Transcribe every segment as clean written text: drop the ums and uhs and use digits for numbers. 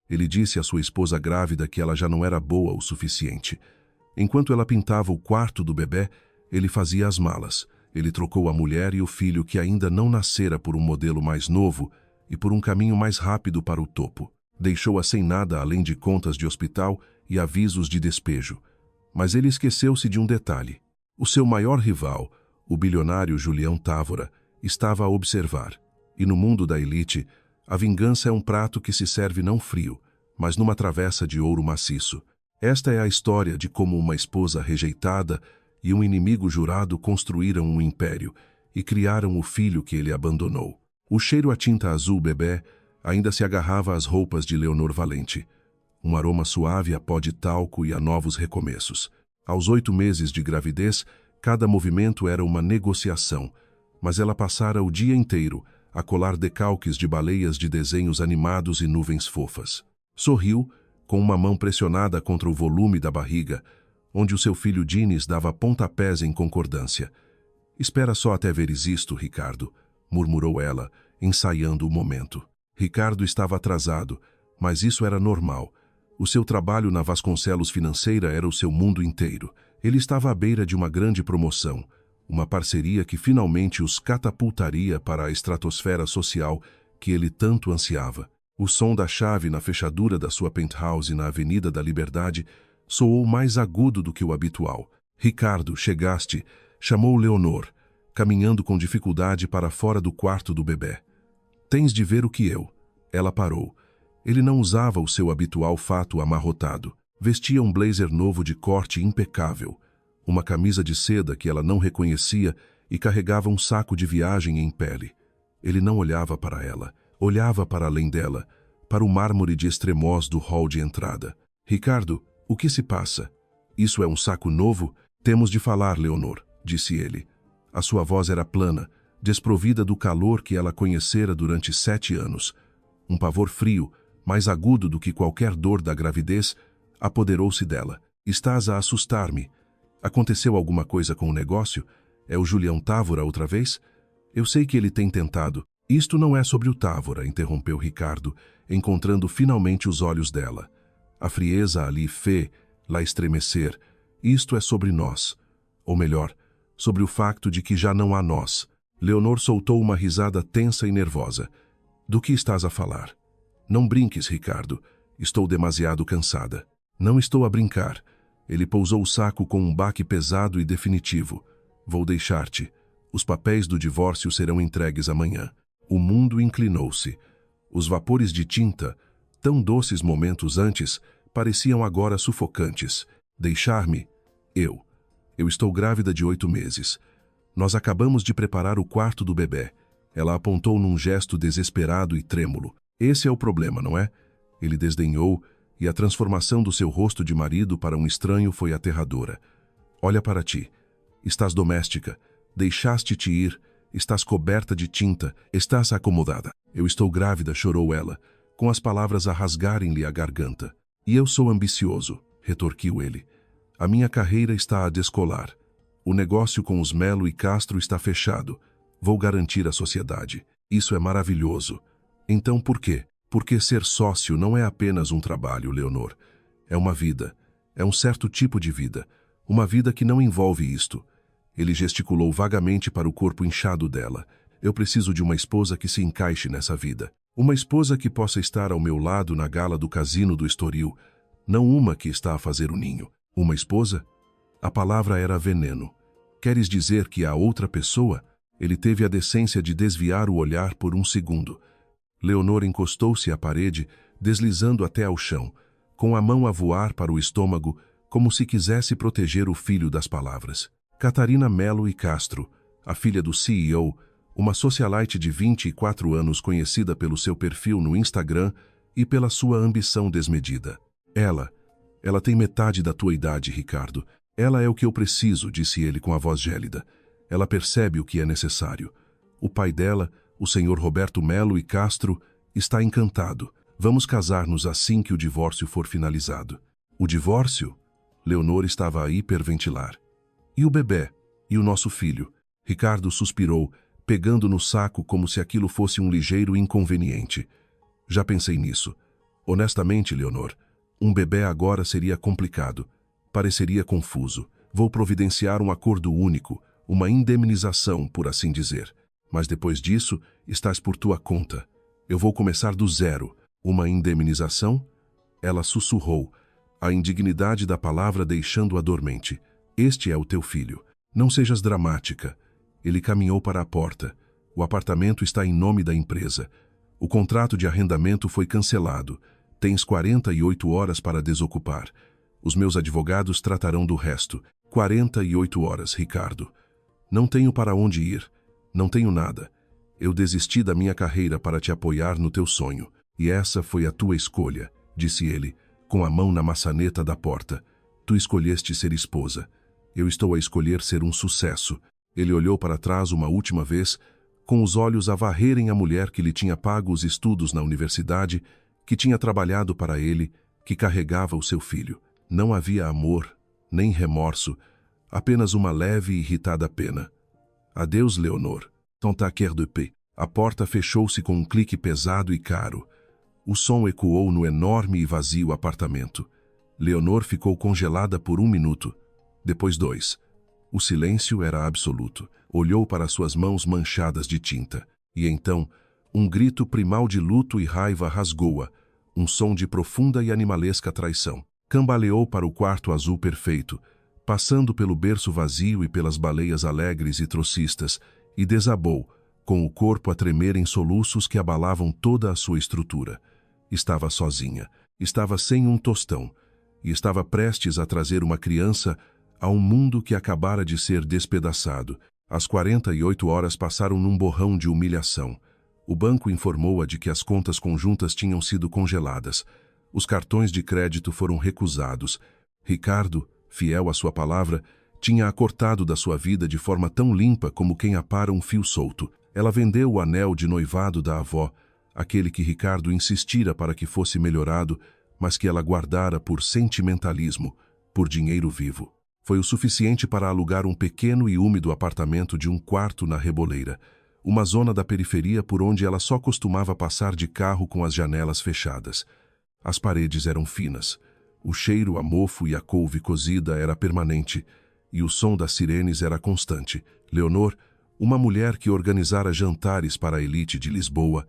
Ele disse à sua esposa grávida que ela já não era boa o suficiente. Enquanto ela pintava o quarto do bebê, ele fazia as malas. Ele trocou a mulher e o filho que ainda não nascera por um modelo mais novo e por um caminho mais rápido para o topo. Deixou-a sem nada além de contas de hospital e avisos de despejo. Mas ele esqueceu-se de um detalhe. O seu maior rival, o bilionário Julião Távora, estava a observar. E no mundo da elite, a vingança é um prato que se serve não frio, mas numa travessa de ouro maciço. Esta é a história de como uma esposa rejeitada e um inimigo jurado construíram um império e criaram o filho que ele abandonou. O cheiro a tinta azul bebê ainda se agarrava às roupas de Leonor Valente. Um aroma suave a pó de talco e a novos recomeços. Aos 8 meses de gravidez, cada movimento era uma negociação, mas ela passara o dia inteiro a colar decalques de baleias de desenhos animados e nuvens fofas. Sorriu, com uma mão pressionada contra o volume da barriga, onde o seu filho Dines dava pontapés em concordância. «Espera só até veres isto, Ricardo», murmurou ela, ensaiando o momento. Ricardo estava atrasado, mas isso era normal. O seu trabalho na Vasconcelos Financeira era o seu mundo inteiro. Ele estava à beira de uma grande promoção, uma parceria que finalmente os catapultaria para a estratosfera social que ele tanto ansiava. O som da chave na fechadura da sua penthouse na Avenida da Liberdade soou mais agudo do que o habitual. «Ricardo, chegaste», chamou Leonor, caminhando com dificuldade para fora do quarto do bebê. «Tens de ver o que eu». Ela parou. Ele não usava o seu habitual fato amarrotado. Vestia um blazer novo de corte impecável, uma camisa de seda que ela não reconhecia e carregava um saco de viagem em pele. Ele não olhava para ela, olhava para além dela, para o mármore de extremós do hall de entrada. «Ricardo, o que se passa? Isso é um saco novo? Temos de falar, Leonor», disse ele. A sua voz era plana, desprovida do calor que ela conhecera durante 7 anos. Um pavor frio, mais agudo do que qualquer dor da gravidez, apoderou-se dela. «Estás a assustar-me. Aconteceu alguma coisa com o negócio? É o Julião Távora outra vez? Eu sei que ele tem tentado». «Isto não é sobre o Távora», interrompeu Ricardo, encontrando finalmente os olhos dela. A frieza ali fê-la estremecer. «Isto é sobre nós. Ou melhor, sobre o facto de que já não há nós». Leonor soltou uma risada tensa e nervosa. «Do que estás a falar?» «Não brinques, Ricardo. Estou demasiado cansada». «Não estou a brincar». Ele pousou o saco com um baque pesado e definitivo. «Vou deixar-te. Os papéis do divórcio serão entregues amanhã». O mundo inclinou-se. Os vapores de tinta, tão doces momentos antes, pareciam agora sufocantes. «Deixar-me? Eu estou grávida de 8 meses. Nós acabamos de preparar o quarto do bebê». Ela apontou num gesto desesperado e trêmulo. «Esse é o problema, não é?» Ele desdenhou, e a transformação do seu rosto de marido para um estranho foi aterradora. «Olha para ti. Estás doméstica. Deixaste-te ir. Estás coberta de tinta. Estás acomodada». «Eu estou grávida», chorou ela, com as palavras a rasgarem-lhe a garganta. «E eu sou ambicioso», retorquiu ele. «A minha carreira está a descolar. O negócio com os Melo e Castro está fechado. Vou garantir a sociedade. Isso é maravilhoso. Então por quê? Porque ser sócio não é apenas um trabalho, Leonor. É uma vida. É um certo tipo de vida. Uma vida que não envolve isto». Ele gesticulou vagamente para o corpo inchado dela. «Eu preciso de uma esposa que se encaixe nessa vida. Uma esposa que possa estar ao meu lado na gala do casino do Estoril. Não uma que está a fazer o ninho. Uma esposa?» A palavra era veneno. «Queres dizer que há outra pessoa?» Ele teve a decência de desviar o olhar por um segundo. Leonor encostou-se à parede, deslizando até ao chão, com a mão a voar para o estômago, como se quisesse proteger o filho das palavras. Catarina Melo e Castro, a filha do CEO, uma socialite de 24 anos conhecida pelo seu perfil no Instagram e pela sua ambição desmedida. Ela tem metade da tua idade, Ricardo. Ela é o que eu preciso», disse ele com a voz gélida. «Ela percebe o que é necessário. O pai dela, o senhor Roberto Melo e Castro, está encantado. Vamos casar-nos assim que o divórcio for finalizado». «O divórcio?» Leonor estava a hiperventilar. «E o bebê? E o nosso filho?» Ricardo suspirou, pegando no saco como se aquilo fosse um ligeiro inconveniente. «Já pensei nisso. Honestamente, Leonor, um bebê agora seria complicado. Pareceria confuso. Vou providenciar um acordo único, uma indemnização, por assim dizer. Mas depois disso, estás por tua conta. Eu vou começar do zero. Uma indemnização? Ela sussurrou, a indignidade da palavra deixando-a dormente. Este é o teu filho. Não sejas dramática. Ele caminhou para a porta. O apartamento está em nome da empresa. O contrato de arrendamento foi cancelado. Tens 48 horas para desocupar. Os meus advogados tratarão do resto. 48 horas, Ricardo. Não tenho para onde ir. Não tenho nada. Eu desisti da minha carreira para te apoiar no teu sonho. E essa foi a tua escolha, disse ele, com a mão na maçaneta da porta. Tu escolheste ser esposa. Eu estou a escolher ser um sucesso. Ele olhou para trás uma última vez, com os olhos a varrerem a mulher que lhe tinha pago os estudos na universidade, que tinha trabalhado para ele, que carregava o seu filho. Não havia amor, nem remorso, apenas uma leve e irritada pena. Adeus, Leonor. Ton taquer de paix. A porta fechou-se com um clique pesado e caro. O som ecoou no enorme e vazio apartamento. Leonor ficou congelada por 1 minuto. Depois 2. O silêncio era absoluto. Olhou para suas mãos manchadas de tinta. E então, um grito primal de luto e raiva rasgou-a. Um som de profunda e animalesca traição. Cambaleou para o quarto azul perfeito, passando pelo berço vazio e pelas baleias alegres e trocistas, e desabou, com o corpo a tremer em soluços que abalavam toda a sua estrutura. Estava sozinha, estava sem um tostão, e estava prestes a trazer uma criança a um mundo que acabara de ser despedaçado. As 48 horas passaram num borrão de humilhação. O banco informou-a de que as contas conjuntas tinham sido congeladas. Os cartões de crédito foram recusados. Ricardo, fiel à sua palavra, tinha-a cortado da sua vida de forma tão limpa como quem apara um fio solto. Ela vendeu o anel de noivado da avó, aquele que Ricardo insistira para que fosse melhorado, mas que ela guardara por sentimentalismo, por dinheiro vivo. Foi o suficiente para alugar um pequeno e úmido apartamento de 1 quarto na Reboleira, uma zona da periferia por onde ela só costumava passar de carro com as janelas fechadas. As paredes eram finas, o cheiro a mofo e a couve cozida era permanente, e o som das sirenes era constante. Leonor, uma mulher que organizara jantares para a elite de Lisboa,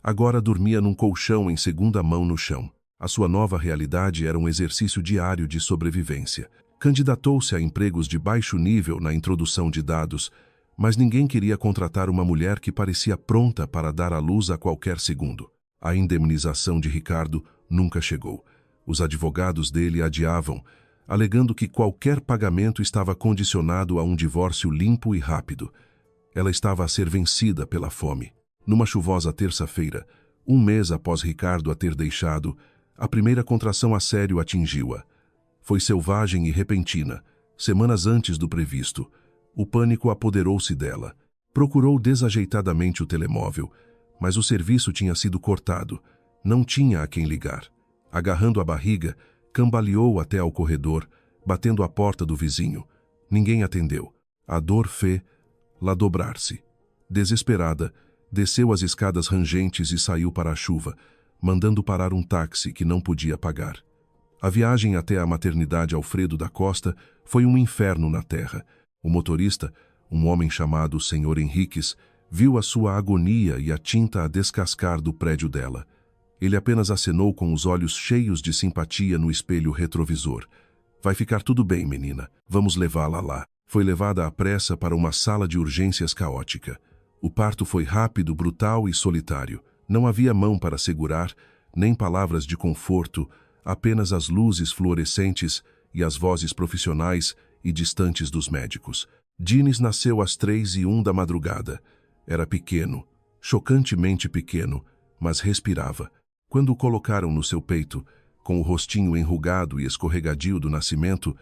agora dormia num colchão em segunda mão no chão. A sua nova realidade era um exercício diário de sobrevivência. Candidatou-se a empregos de baixo nível na introdução de dados, mas ninguém queria contratar uma mulher que parecia pronta para dar à luz a qualquer segundo. A indemnização de Ricardo nunca chegou. Os advogados dele adiavam, alegando que qualquer pagamento estava condicionado a um divórcio limpo e rápido. Ela estava a ser vencida pela fome. Numa chuvosa terça-feira, 1 mês após Ricardo a ter deixado, a primeira contração a sério atingiu-a. Foi selvagem e repentina, semanas antes do previsto. O pânico apoderou-se dela. Procurou desajeitadamente o telemóvel, mas o serviço tinha sido cortado. Não tinha a quem ligar. Agarrando a barriga, cambaleou até ao corredor, batendo à porta do vizinho. Ninguém atendeu. A dor fê-la dobrar-se. Desesperada, desceu as escadas rangentes e saiu para a chuva, mandando parar um táxi que não podia pagar. A viagem até a maternidade Alfredo da Costa foi um inferno na terra. O motorista, um homem chamado Sr. Henriques, viu a sua agonia e a tinta a descascar do prédio dela. Ele apenas acenou com os olhos cheios de simpatia no espelho retrovisor. Vai ficar tudo bem, menina. Vamos levá-la lá. Foi levada à pressa para uma sala de urgências caótica. O parto foi rápido, brutal e solitário. Não havia mão para segurar, nem palavras de conforto, apenas as luzes fluorescentes e as vozes profissionais e distantes dos médicos. Dines nasceu às 3:01 da madrugada. Era pequeno, chocantemente pequeno, mas respirava. Quando o colocaram no seu peito, com o rostinho enrugado e escorregadio do nascimento,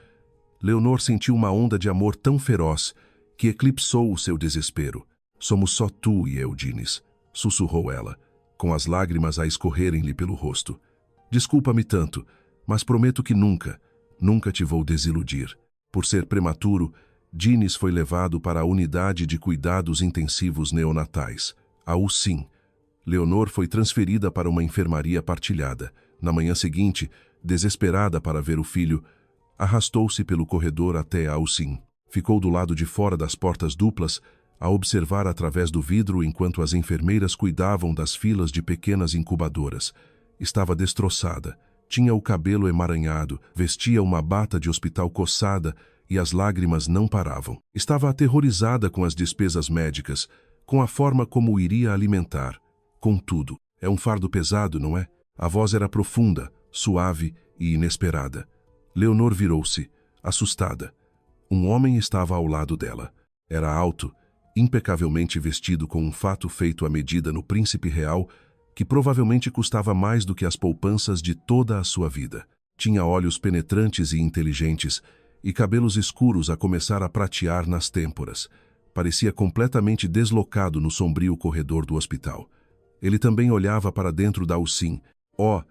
Leonor sentiu uma onda de amor tão feroz que eclipsou o seu desespero. Somos só tu e eu, Dines, sussurrou ela, com as lágrimas a escorrerem-lhe pelo rosto. Desculpa-me tanto, mas prometo que nunca te vou desiludir. Por ser prematuro, Dines foi levado para a unidade de cuidados intensivos neonatais, a UCIN. Leonor foi transferida para uma enfermaria partilhada, Na manhã seguinte, desesperada para ver o filho, arrastou-se pelo corredor até a UCIM. Ficou do lado de fora das portas duplas, a observar através do vidro enquanto as enfermeiras cuidavam das filas de pequenas incubadoras. Estava destroçada, tinha o cabelo emaranhado, vestia uma bata de hospital coçada e as lágrimas não paravam. Estava aterrorizada com as despesas médicas, com a forma como o iria alimentar. Com tudo, é um fardo pesado, não é? A voz era profunda, suave e inesperada. Leonor virou-se, assustada. Um homem estava ao lado dela. Era alto, impecavelmente vestido com um fato feito à medida no Príncipe Real, que provavelmente custava mais do que as poupanças de toda a sua vida. Tinha olhos penetrantes e inteligentes, e cabelos escuros a começar a pratear nas têmporas. Parecia completamente deslocado no sombrio corredor do hospital. Ele também olhava para dentro da UCIM. "Oh,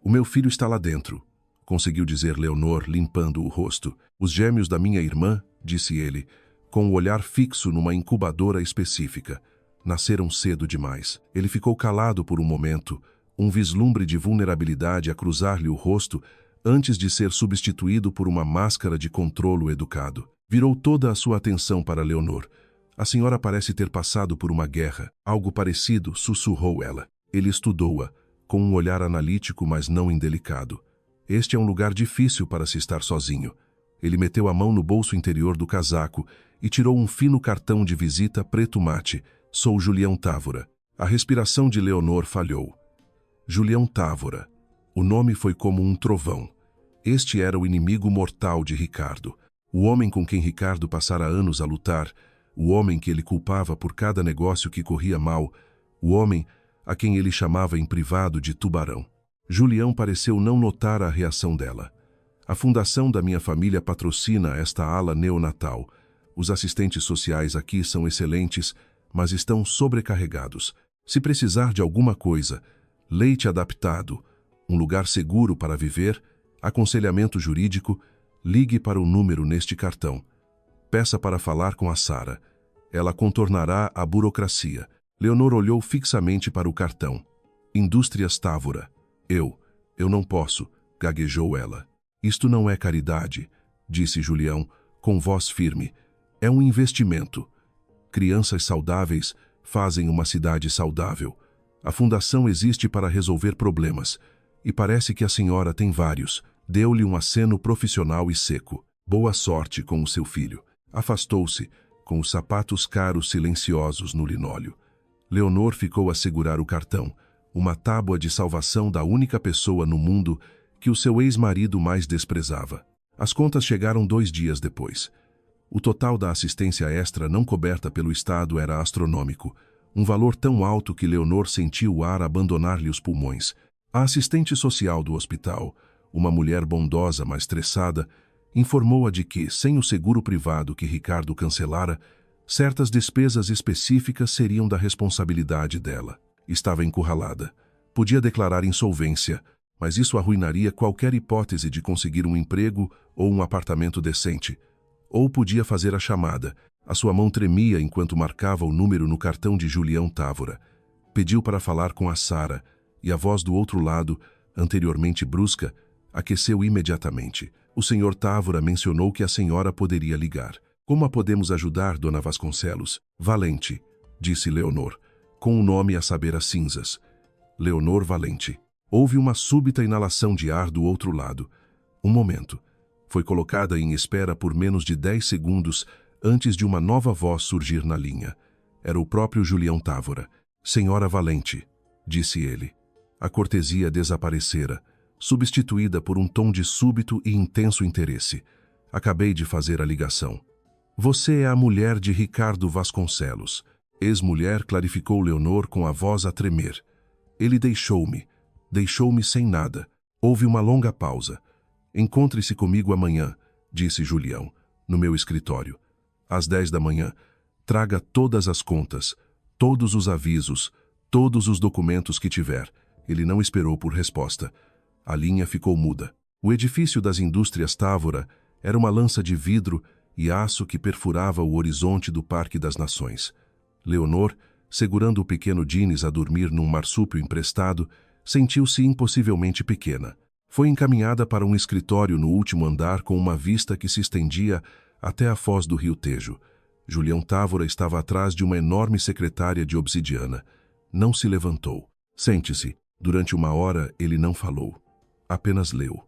o meu filho está lá dentro", conseguiu dizer Leonor, limpando o rosto. "Os gêmeos da minha irmã", disse ele, com o olhar fixo numa incubadora específica. "Nasceram cedo demais." Ele ficou calado por um momento, um vislumbre de vulnerabilidade a cruzar-lhe o rosto antes de ser substituído por uma máscara de controlo educado. Virou toda a sua atenção para Leonor. "A senhora parece ter passado por uma guerra." "Algo parecido", sussurrou ela. Ele estudou-a, com um olhar analítico, mas não indelicado. "Este é um lugar difícil para se estar sozinho." Ele meteu a mão no bolso interior do casaco e tirou um fino cartão de visita preto mate. "Sou Julião Távora." A respiração de Leonor falhou. Julião Távora. O nome foi como um trovão. Este era o inimigo mortal de Ricardo. O homem com quem Ricardo passara anos a lutar, o homem que ele culpava por cada negócio que corria mal, o homem a quem ele chamava em privado de tubarão. Julião pareceu não notar a reação dela. "A fundação da minha família patrocina esta ala neonatal. Os assistentes sociais aqui são excelentes, mas estão sobrecarregados. Se precisar de alguma coisa, leite adaptado, um lugar seguro para viver, aconselhamento jurídico, ligue para o número neste cartão. Peça para falar com a Sara. Ela contornará a burocracia." Leonor olhou fixamente para o cartão. "Indústrias Távora." Eu não posso", gaguejou ela. "Isto não é caridade", disse Julião, com voz firme. "É um investimento. Crianças saudáveis fazem uma cidade saudável. A fundação existe para resolver problemas. E parece que a senhora tem vários." Deu-lhe um aceno profissional e seco. "Boa sorte com o seu filho." Afastou-se, com os sapatos caros silenciosos no linóleo. Leonor ficou a segurar o cartão, uma tábua de salvação da única pessoa no mundo que o seu ex-marido mais desprezava. As contas chegaram 2 dias depois. O total da assistência extra não coberta pelo Estado era astronômico, um valor tão alto que Leonor sentiu o ar abandonar-lhe os pulmões. A assistente social do hospital, uma mulher bondosa, mas estressada, informou-a de que, sem o seguro privado que Ricardo cancelara, certas despesas específicas seriam da responsabilidade dela. Estava encurralada. Podia declarar insolvência, mas isso arruinaria qualquer hipótese de conseguir um emprego ou um apartamento decente. Ou podia fazer a chamada. A sua mão tremia enquanto marcava o número no cartão de Julião Távora. Pediu para falar com a Sara, e a voz do outro lado, anteriormente brusca, aqueceu imediatamente. "O senhor Távora mencionou que a senhora poderia ligar. Como a podemos ajudar, dona Vasconcelos?" "Valente", disse Leonor, com o nome a saber as cinzas. Leonor Valente. Houve uma súbita inalação de ar do outro lado. Um momento. Foi colocada em espera por menos de 10 segundos antes de uma nova voz surgir na linha. Era o próprio Julião Távora. "Senhora Valente", disse ele. A cortesia desaparecera, substituída por um tom de súbito e intenso interesse. "Acabei de fazer a ligação." "Você é a mulher de Ricardo Vasconcelos." Ex-mulher, clarificou Leonor com a voz a tremer. "Ele deixou-me sem nada." Houve uma longa pausa. "Encontre-se comigo amanhã", disse Julião, "no meu escritório. Às 10 da manhã, traga todas as contas, todos os avisos, todos os documentos que tiver." Ele não esperou por resposta. A linha ficou muda. O edifício das indústrias Távora era uma lança de vidro e aço que perfurava o horizonte do Parque das Nações. Leonor, segurando o pequeno Dines a dormir num marsúpio emprestado, Sentiu-se impossivelmente pequena. Foi encaminhada para um escritório no último andar com uma vista que se estendia até a foz do rio Tejo. Julião Távora estava atrás de uma enorme secretária de obsidiana. Não se levantou. Sente-se. Durante 1 hora ele não falou. Apenas leu.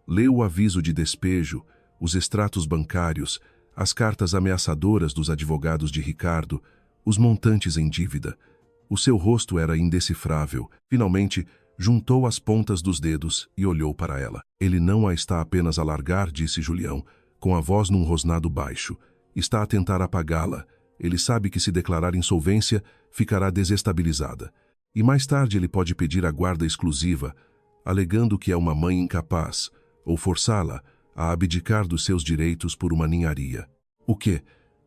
Leu o aviso de despejo, os extratos bancários, as cartas ameaçadoras dos advogados de Ricardo, os montantes em dívida. O seu rosto era indecifrável. Finalmente, juntou as pontas dos dedos e olhou para ela. Ele não a está apenas a largar, disse Julião, com a voz num rosnado baixo. Está a tentar apagá-la. Ele sabe que se declarar insolvência, ficará desestabilizada. E mais tarde ele pode pedir a guarda exclusiva, alegando que é uma mãe incapaz, ou forçá-la a abdicar dos seus direitos por uma ninharia. O quê?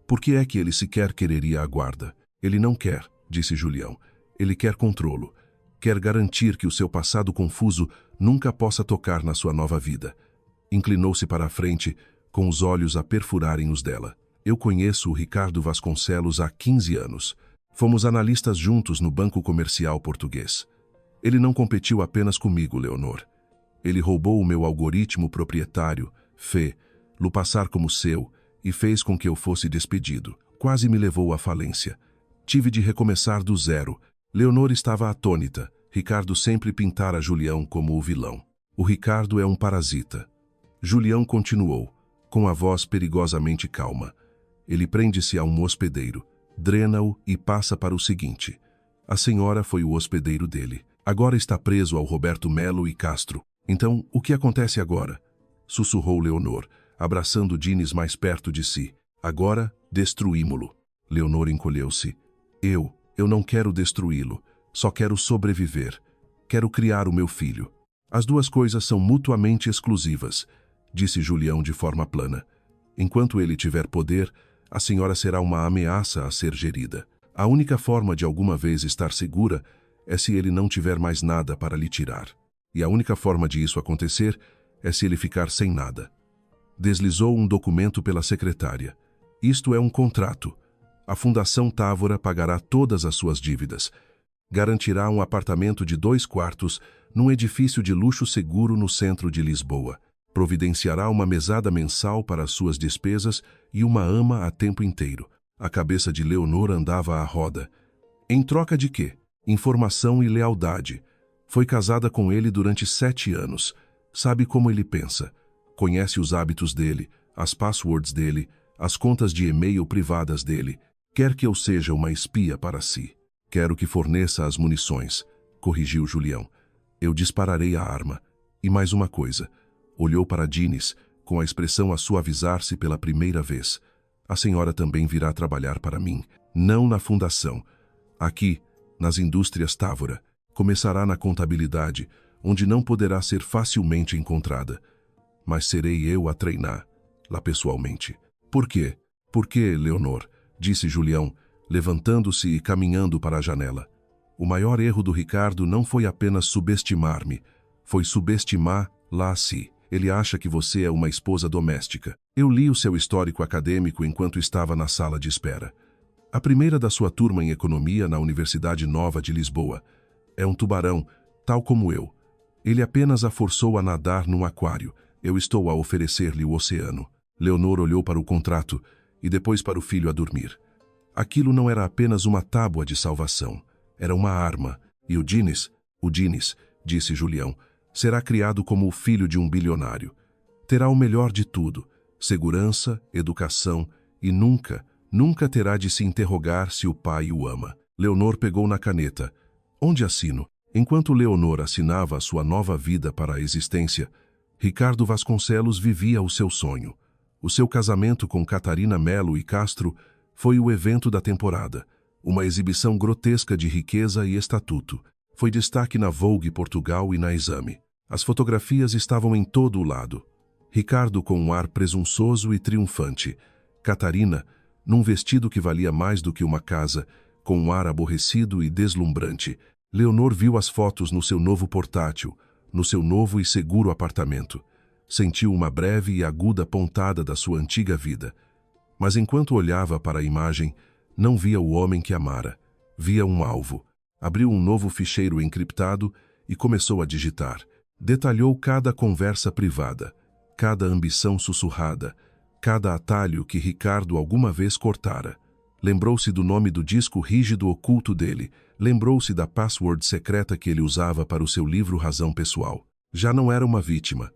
Por que é que ele sequer quereria a guarda? Ele não quer, disse Julião. Ele quer controlo. Quer garantir que o seu passado confuso nunca possa tocar na sua nova vida. Inclinou-se para a frente, com os olhos a perfurarem os dela. Eu conheço o Ricardo Vasconcelos há 15 anos. Fomos analistas juntos no Banco Comercial Português. Ele não competiu apenas comigo, Leonor. Ele roubou o meu algoritmo proprietário, fê-lo passar como seu, e fez com que eu fosse despedido. Quase me levou à falência. Tive de recomeçar do zero. Leonor estava atônita. Ricardo sempre pintara Julião como o vilão. O Ricardo é um parasita. Julião continuou, com a voz perigosamente calma. Ele prende-se a um hospedeiro, drena-o e passa para o seguinte. A senhora foi o hospedeiro dele. Agora está preso ao Roberto Melo e Castro. Então, o que acontece agora? Sussurrou Leonor, abraçando Dines mais perto de si. Agora, destruímo-lo. Leonor encolheu-se. Eu não quero destruí-lo. Só quero sobreviver. Quero criar o meu filho. As duas coisas são mutuamente exclusivas, disse Julião de forma plana. Enquanto ele tiver poder, a senhora será uma ameaça a ser gerida. A única forma de alguma vez estar segura é se ele não tiver mais nada para lhe tirar. E a única forma de isso acontecer é se ele ficar sem nada. Deslizou um documento pela secretária. Isto é um contrato. A Fundação Távora pagará todas as suas dívidas. Garantirá um apartamento de 2 quartos num edifício de luxo seguro no centro de Lisboa. Providenciará uma mesada mensal para as suas despesas e uma ama a tempo inteiro. A cabeça de Leonor andava à roda. Em troca de quê? Informação e lealdade. Foi casada com ele durante 7 anos. Sabe como ele pensa. Conhece os hábitos dele, as passwords dele, as contas de e-mail privadas dele. Quer que eu seja uma espia para si. Quero que forneça as munições, corrigiu Julião. Eu dispararei a arma. E mais uma coisa. Olhou para Dines, com a expressão a suavizar-se pela primeira vez. A senhora também virá trabalhar para mim. Não na fundação. Aqui, nas indústrias Távora. Começará na contabilidade, onde não poderá ser facilmente encontrada. Mas serei eu a treiná-la pessoalmente. Por quê? Por quê, Leonor? Disse Julião, levantando-se e caminhando para a janela. O maior erro do Ricardo não foi apenas subestimar-me, foi subestimar-la a si. Ele acha que você é uma esposa doméstica. Eu li o seu histórico acadêmico enquanto estava na sala de espera. A primeira da sua turma em economia na Universidade Nova de Lisboa. É um tubarão, tal como eu. Ele apenas a forçou a nadar num aquário. Eu estou a oferecer-lhe o oceano. Leonor olhou para o contrato e depois para o filho a dormir. Aquilo não era apenas uma tábua de salvação. Era uma arma. E o Dines, disse Julião, será criado como o filho de um bilionário. Terá o melhor de tudo, segurança, educação e nunca terá de se interrogar se o pai o ama. Leonor pegou na caneta. Onde assino? Enquanto Leonor assinava a sua nova vida para a existência, Ricardo Vasconcelos vivia o seu sonho. O seu casamento com Catarina Melo e Castro foi o evento da temporada, uma exibição grotesca de riqueza e estatuto. Foi destaque na Vogue Portugal e na Exame. As fotografias estavam em todo o lado. Ricardo com um ar presunçoso e triunfante. Catarina, num vestido que valia mais do que uma casa, com um ar aborrecido e deslumbrante. Leonor viu as fotos no seu novo portátil, no seu novo e seguro apartamento. Sentiu uma breve e aguda pontada da sua antiga vida. Mas enquanto olhava para a imagem, não via o homem que amara. Via um alvo. Abriu um novo ficheiro encriptado e começou a digitar. Detalhou cada conversa privada, cada ambição sussurrada, cada atalho que Ricardo alguma vez cortara. Lembrou-se do nome do disco rígido oculto dele, lembrou-se da password secreta que ele usava para o seu livro Razão Pessoal. Já não era uma vítima,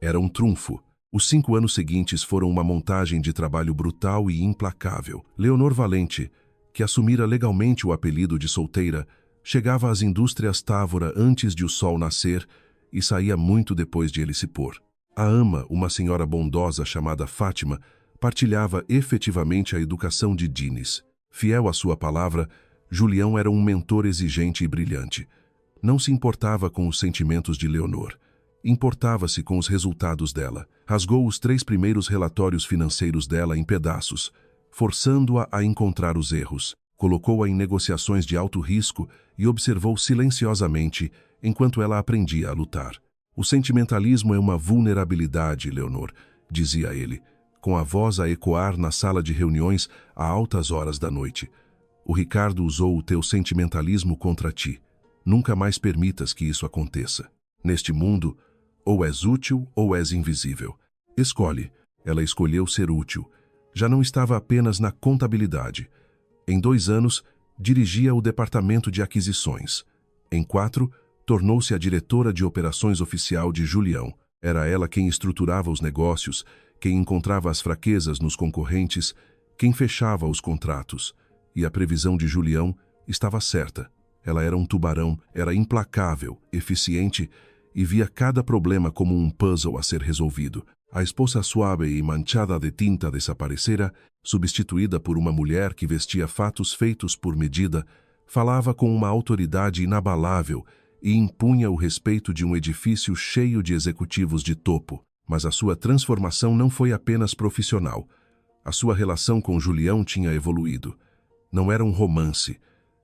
era um trunfo. Os 5 anos seguintes foram uma montagem de trabalho brutal e implacável. Leonor Valente, que assumira legalmente o apelido de solteira, chegava às indústrias Távora antes de o sol nascer e saía muito depois de ele se pôr. A ama, uma senhora bondosa chamada Fátima, partilhava efetivamente a educação de Dines. Fiel à sua palavra, Julião era um mentor exigente e brilhante. Não se importava com os sentimentos de Leonor. Importava-se com os resultados dela. Rasgou os 3 primeiros relatórios financeiros dela em pedaços, forçando-a a encontrar os erros. Colocou-a em negociações de alto risco e observou silenciosamente enquanto ela aprendia a lutar. O sentimentalismo é uma vulnerabilidade, Leonor, dizia ele, com a voz a ecoar na sala de reuniões a altas horas da noite. O Ricardo usou o teu sentimentalismo contra ti. Nunca mais permitas que isso aconteça. Neste mundo, ou és útil ou és invisível. Escolhe. Ela escolheu ser útil. Já não estava apenas na contabilidade. Em 2 anos, dirigia o departamento de aquisições. Em 4, tornou-se a diretora de operações oficial de Julião. Era ela quem estruturava os negócios, quem encontrava as fraquezas nos concorrentes, quem fechava os contratos. E a previsão de Julião estava certa. Ela era um tubarão, era implacável, eficiente e via cada problema como um puzzle a ser resolvido. A esposa suave e manchada de tinta desaparecera, substituída por uma mulher que vestia fatos feitos por medida, falava com uma autoridade inabalável e impunha o respeito de um edifício cheio de executivos de topo. Mas a sua transformação não foi apenas profissional. A sua relação com Julião tinha evoluído. Não era um romance.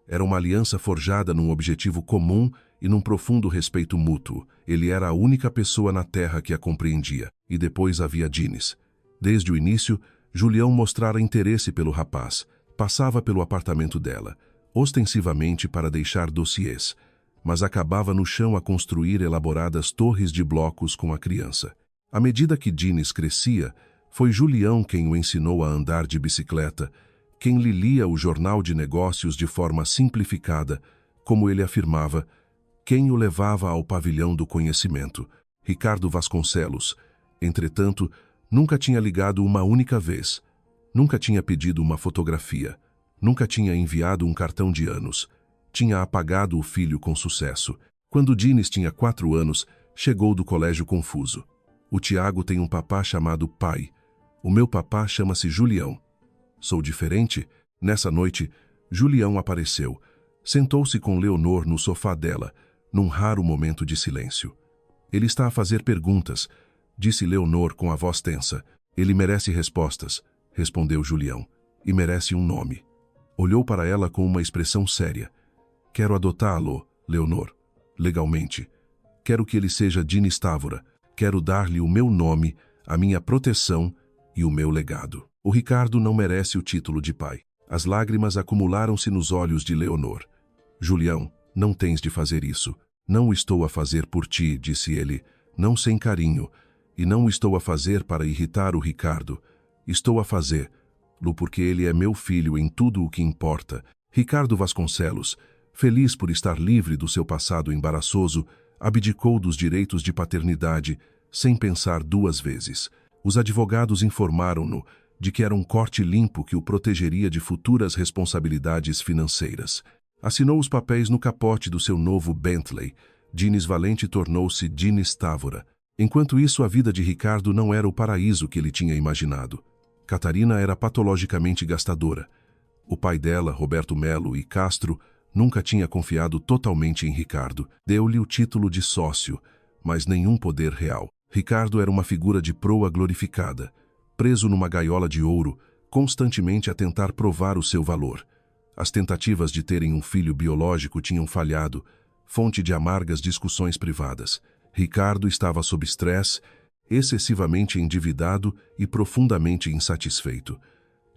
Era uma aliança forjada num objetivo comum e num profundo respeito mútuo. Ele era a única pessoa na Terra que a compreendia. E depois havia Dines. Desde o início, Julião mostrara interesse pelo rapaz. Passava pelo apartamento dela, ostensivamente para deixar dossiês, mas acabava no chão a construir elaboradas torres de blocos com a criança. À medida que Dines crescia, foi Julião quem o ensinou a andar de bicicleta, quem lhe lia o jornal de negócios de forma simplificada, como ele afirmava, quem o levava ao pavilhão do conhecimento. Ricardo Vasconcelos, entretanto, nunca tinha ligado uma única vez, nunca tinha pedido uma fotografia, nunca tinha enviado um cartão de anos, tinha apagado o filho com sucesso. Quando Dines tinha 4 anos, chegou do colégio confuso. O Tiago tem um papá chamado pai. O meu papá chama-se Julião. Sou diferente? Nessa noite, Julião apareceu. Sentou-se com Leonor no sofá dela, num raro momento de silêncio. Ele está a fazer perguntas, disse Leonor com a voz tensa. Ele merece respostas, respondeu Julião, e merece um nome. Olhou para ela com uma expressão séria. Quero adotá-lo, Leonor, legalmente. Quero que ele seja Dines Távora. Quero dar-lhe o meu nome, a minha proteção e o meu legado. O Ricardo não merece o título de pai. As lágrimas acumularam-se nos olhos de Leonor. Julião, não tens de fazer isso. Não o estou a fazer por ti, disse ele, não sem carinho. E não o estou a fazer para irritar o Ricardo. Estou a fazer-lo porque ele é meu filho em tudo o que importa. Ricardo Vasconcelos, feliz por estar livre do seu passado embaraçoso, abdicou dos direitos de paternidade, sem pensar 2 vezes. Os advogados informaram-no de que era um corte limpo que o protegeria de futuras responsabilidades financeiras. Assinou os papéis no capote do seu novo Bentley. Dines Valente tornou-se Dines Távora. Enquanto isso, a vida de Ricardo não era o paraíso que ele tinha imaginado. Catarina era patologicamente gastadora. O pai dela, Roberto Melo e Castro, nunca tinha confiado totalmente em Ricardo. Deu-lhe o título de sócio, mas nenhum poder real. Ricardo era uma figura de proa glorificada, preso numa gaiola de ouro, constantemente a tentar provar o seu valor. As tentativas de terem um filho biológico tinham falhado, fonte de amargas discussões privadas. Ricardo estava sob estresse, excessivamente endividado e profundamente insatisfeito.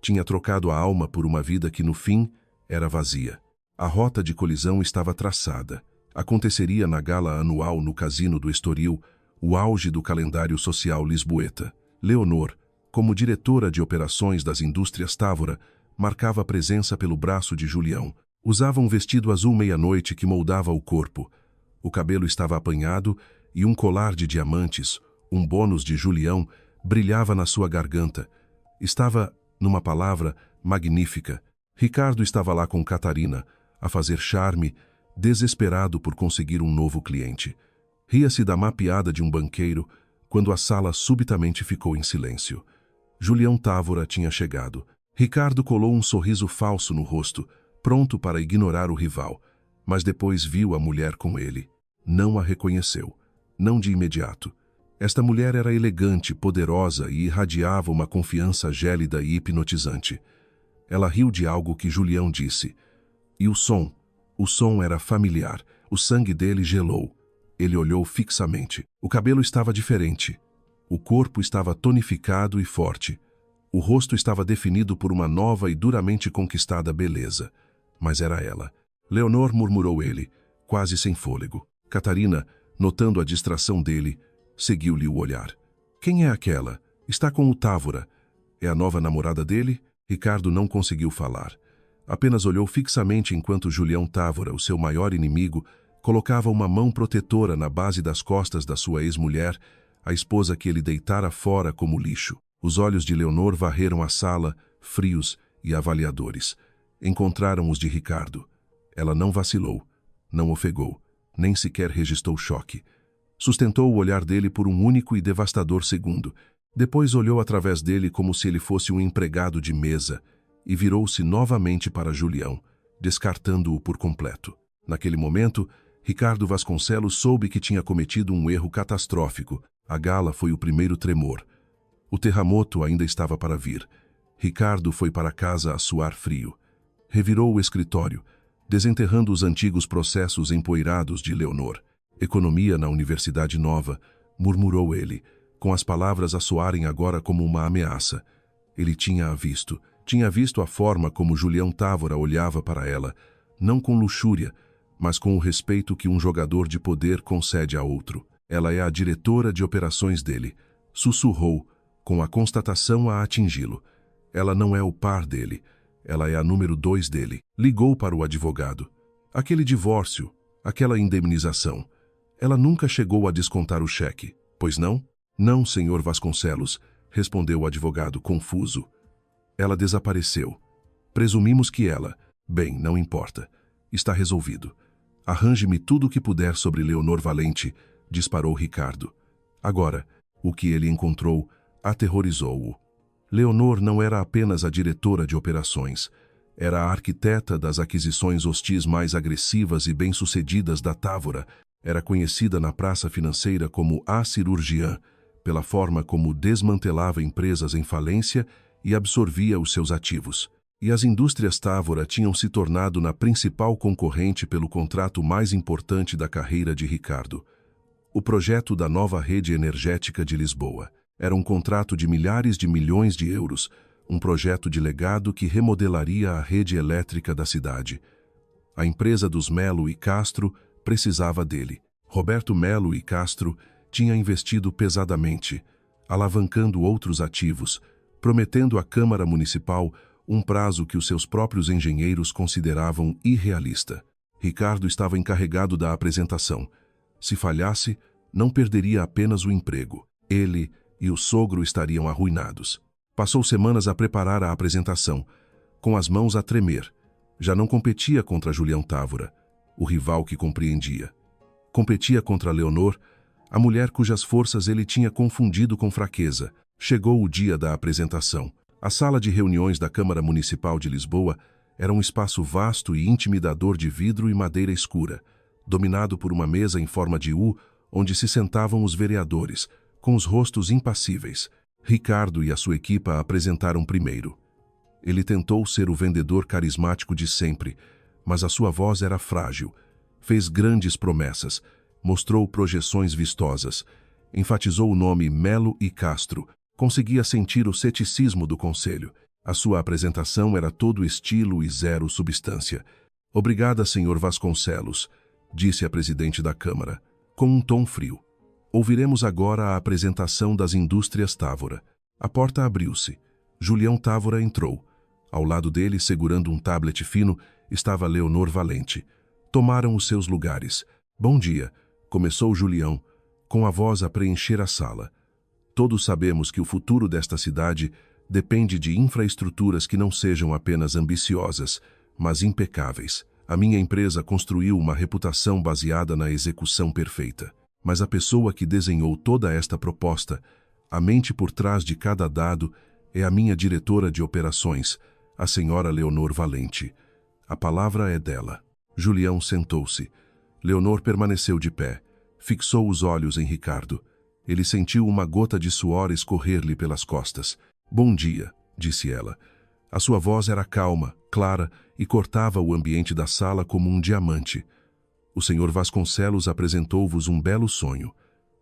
Tinha trocado a alma por uma vida que, no fim, era vazia. A rota de colisão estava traçada. Aconteceria na gala anual no Casino do Estoril, o auge do calendário social lisboeta. Leonor, como diretora de operações das indústrias Távora, marcava a presença pelo braço de Julião. Usava um vestido azul meia-noite que moldava o corpo. O cabelo estava apanhado e um colar de diamantes, um bônus de Julião, brilhava na sua garganta. Estava, numa palavra, magnífica. Ricardo estava lá com Catarina, a fazer charme, desesperado por conseguir um novo cliente. Ria-se da má piada de um banqueiro, quando a sala subitamente ficou em silêncio. Julião Távora tinha chegado. Ricardo colou um sorriso falso no rosto, pronto para ignorar o rival, mas depois viu a mulher com ele. Não a reconheceu, não de imediato. Esta mulher era elegante, poderosa e irradiava uma confiança gélida e hipnotizante. Ela riu de algo que Julião disse. E o som era familiar. O sangue dele gelou. Ele olhou fixamente. O cabelo estava diferente. O corpo estava tonificado e forte. O rosto estava definido por uma nova e duramente conquistada beleza. Mas era ela. Leonor, murmurou ele, quase sem fôlego. Catarina, notando a distração dele, seguiu-lhe o olhar. Quem é aquela? Está com o Távora. É a nova namorada dele? Ricardo não conseguiu falar. Apenas olhou fixamente enquanto Julião Távora, o seu maior inimigo, colocava uma mão protetora na base das costas da sua ex-mulher, a esposa que ele deitara fora como lixo. Os olhos de Leonor varreram a sala, frios e avaliadores. Encontraram os de Ricardo. Ela não vacilou, não ofegou, nem sequer registrou choque. Sustentou o olhar dele por um único e devastador segundo. Depois olhou através dele como se ele fosse um empregado de mesa e virou-se novamente para Julião, descartando-o por completo. Naquele momento, Ricardo Vasconcelos soube que tinha cometido um erro catastrófico. A gala foi o primeiro tremor. O terremoto ainda estava para vir. Ricardo foi para casa a suar frio. Revirou o escritório, desenterrando os antigos processos empoeirados de Leonor. Economia na Universidade Nova, murmurou ele, com as palavras a soarem agora como uma ameaça. Ele tinha visto a forma como Julião Távora olhava para ela, não com luxúria, mas com o respeito que um jogador de poder concede a outro. Ela é a diretora de operações dele. Sussurrou, com a constatação a atingi-lo. Ela não é o par dele. Ela é a número 2 dele. Ligou para o advogado. Aquele divórcio, aquela indemnização. Ela nunca chegou a descontar o cheque, pois não? Não, senhor Vasconcelos, respondeu o advogado, confuso. Ela desapareceu. Presumimos que ela... Bem, não importa. Está resolvido. Arranje-me tudo o que puder sobre Leonor Valente, disparou Ricardo. Agora, o que ele encontrou aterrorizou-o. Leonor não era apenas a diretora de operações. Era a arquiteta das aquisições hostis mais agressivas e bem-sucedidas da Távora. Era conhecida na praça financeira como a cirurgiã, pela forma como desmantelava empresas em falência e absorvia os seus ativos. E as indústrias Távora tinham se tornado na principal concorrente pelo contrato mais importante da carreira de Ricardo. O projeto da nova rede energética de Lisboa. Era um contrato de milhares de milhões de euros, um projeto de legado que remodelaria a rede elétrica da cidade. A empresa dos Melo e Castro precisava dele. Roberto Melo e Castro tinha investido pesadamente, alavancando outros ativos, prometendo à Câmara Municipal um prazo que os seus próprios engenheiros consideravam irrealista. Ricardo estava encarregado da apresentação. Se falhasse, não perderia apenas o emprego. Ele e o sogro estariam arruinados. Passou semanas a preparar a apresentação, com as mãos a tremer. Já não competia contra Julião Távora, o rival que compreendia. Competia contra Leonor, a mulher cujas forças ele tinha confundido com fraqueza. Chegou o dia da apresentação. A sala de reuniões da Câmara Municipal de Lisboa era um espaço vasto e intimidador de vidro e madeira escura, dominado por uma mesa em forma de U, onde se sentavam os vereadores, com os rostos impassíveis. Ricardo e a sua equipa apresentaram primeiro. Ele tentou ser o vendedor carismático de sempre, mas a sua voz era frágil. Fez grandes promessas, mostrou projeções vistosas, enfatizou o nome Melo e Castro. Conseguia sentir o ceticismo do conselho. A sua apresentação era todo estilo e zero substância. Obrigada, senhor Vasconcelos, disse a presidente da Câmara, com um tom frio. Ouviremos agora a apresentação das indústrias Távora. A porta abriu-se. Julião Távora entrou. Ao lado dele, segurando um tablet fino, estava Leonor Valente. Tomaram os seus lugares. Bom dia, começou Julião, com a voz a preencher a sala. Todos sabemos que o futuro desta cidade depende de infraestruturas que não sejam apenas ambiciosas, mas impecáveis. A minha empresa construiu uma reputação baseada na execução perfeita. Mas a pessoa que desenhou toda esta proposta, a mente por trás de cada dado, é a minha diretora de operações, a senhora Leonor Valente. A palavra é dela. Julião sentou-se. Leonor permaneceu de pé. Fixou os olhos em Ricardo. Ele sentiu uma gota de suor escorrer-lhe pelas costas. Bom dia, disse ela. A sua voz era calma, clara e cortava o ambiente da sala como um diamante. O senhor Vasconcelos apresentou-vos um belo sonho.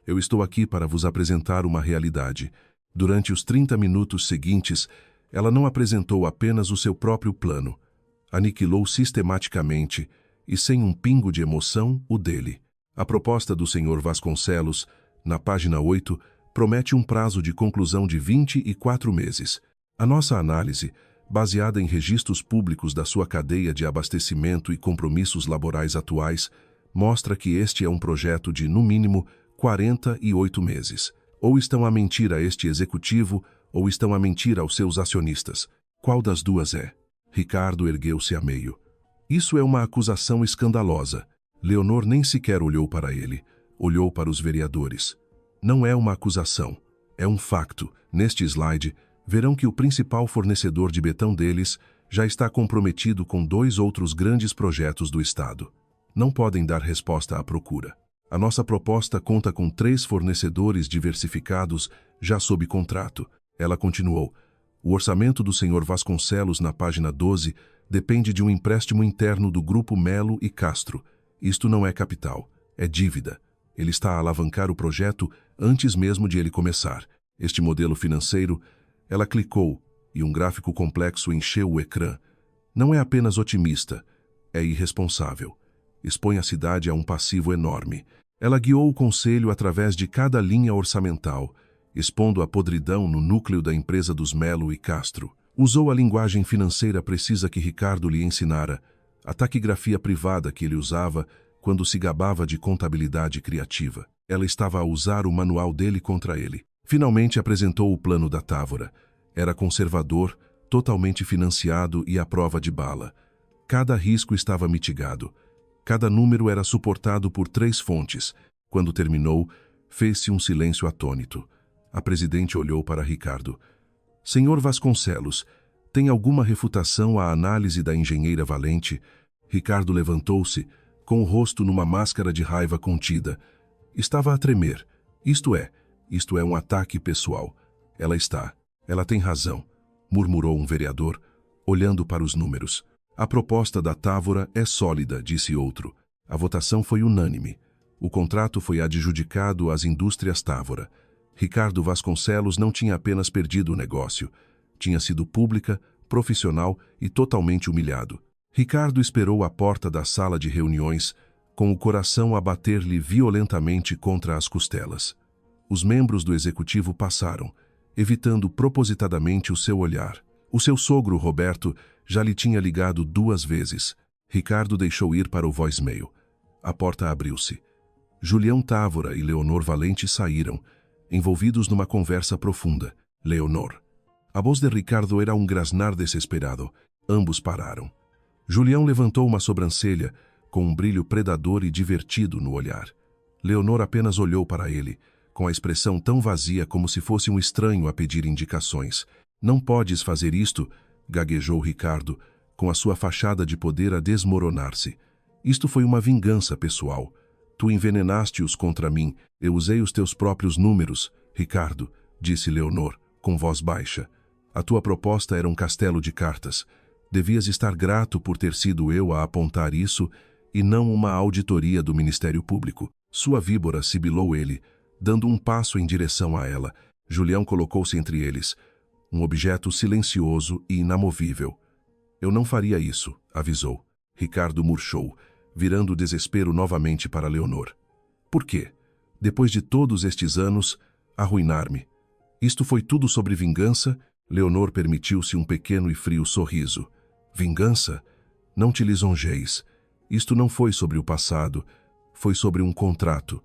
Eu estou aqui para vos apresentar uma realidade. Durante os 30 minutos seguintes, ela não apresentou apenas o seu próprio plano. Aniquilou sistematicamente, e sem um pingo de emoção, o dele. A proposta do senhor Vasconcelos, na página 8, promete um prazo de conclusão de 24 meses. A nossa análise, baseada em registros públicos da sua cadeia de abastecimento e compromissos laborais atuais, mostra que este é um projeto de, no mínimo, 48 meses. Ou estão a mentir a este executivo, ou estão a mentir aos seus acionistas. Qual das duas é? Ricardo ergueu-se a meio. Isso é uma acusação escandalosa. Leonor nem sequer olhou para ele. Olhou para os vereadores. Não é uma acusação. É um facto. Neste slide, verão que o principal fornecedor de betão deles já está comprometido com 2 outros grandes projetos do Estado. Não podem dar resposta à procura. A nossa proposta conta com 3 fornecedores diversificados já sob contrato. Ela continuou. O orçamento do senhor Vasconcelos, na página 12, depende de um empréstimo interno do Grupo Melo e Castro. Isto não é capital, é dívida. Ele está a alavancar o projeto antes mesmo de ele começar. Este modelo financeiro, ela clicou e um gráfico complexo encheu o ecrã. Não é apenas otimista, é irresponsável. Expõe a cidade a um passivo enorme. Ela guiou o conselho através de cada linha orçamental, expondo a podridão no núcleo da empresa dos Melo e Castro. Usou a linguagem financeira precisa que Ricardo lhe ensinara, a taquigrafia privada que ele usava quando se gabava de contabilidade criativa. Ela estava a usar o manual dele contra ele. Finalmente apresentou o plano da Távora. Era conservador, totalmente financiado e à prova de bala. Cada risco estava mitigado. Cada número era suportado por 3 fontes. Quando terminou, fez-se um silêncio atônito. A presidente olhou para Ricardo. Senhor Vasconcelos, tem alguma refutação à análise da engenheira Valente? Ricardo levantou-se, com o rosto numa máscara de raiva contida. Estava a tremer. Isto é um ataque pessoal. Ela tem razão, murmurou um vereador, olhando para os números. A proposta da Távora é sólida, disse outro. A votação foi unânime. O contrato foi adjudicado às indústrias Távora. Ricardo Vasconcelos não tinha apenas perdido o negócio. Tinha sido pública, profissional e totalmente humilhado. Ricardo esperou à porta da sala de reuniões, com o coração a bater-lhe violentamente contra as costelas. Os membros do executivo passaram, evitando propositadamente o seu olhar. O seu sogro, Roberto, já lhe tinha ligado 2 vezes. Ricardo deixou ir para o voicemail. A porta abriu-se. Julião Távora e Leonor Valente saíram, envolvidos numa conversa profunda. Leonor. A voz de Ricardo era um grasnar desesperado. Ambos pararam. Julião levantou uma sobrancelha, com um brilho predador e divertido no olhar. Leonor apenas olhou para ele, com a expressão tão vazia como se fosse um estranho a pedir indicações. Não podes fazer isto, gaguejou Ricardo, com a sua fachada de poder a desmoronar-se. Isto foi uma vingança pessoal. Tu envenenaste-os contra mim, eu usei os teus próprios números, Ricardo, disse Leonor, com voz baixa. A tua proposta era um castelo de cartas. Devias estar grato por ter sido eu a apontar isso e não uma auditoria do Ministério Público. Sua víbora, sibilou ele, dando um passo em direção a ela. Julião colocou-se entre eles, um objeto silencioso e inamovível. Eu não faria isso, avisou. Ricardo murchou. virando o desespero novamente para Leonor. Por quê? Depois de todos estes anos, arruinar-me. Isto foi tudo sobre vingança? Leonor permitiu-se um pequeno e frio sorriso. Vingança? Não te lisonjeis. Isto não foi sobre o passado, foi sobre um contrato.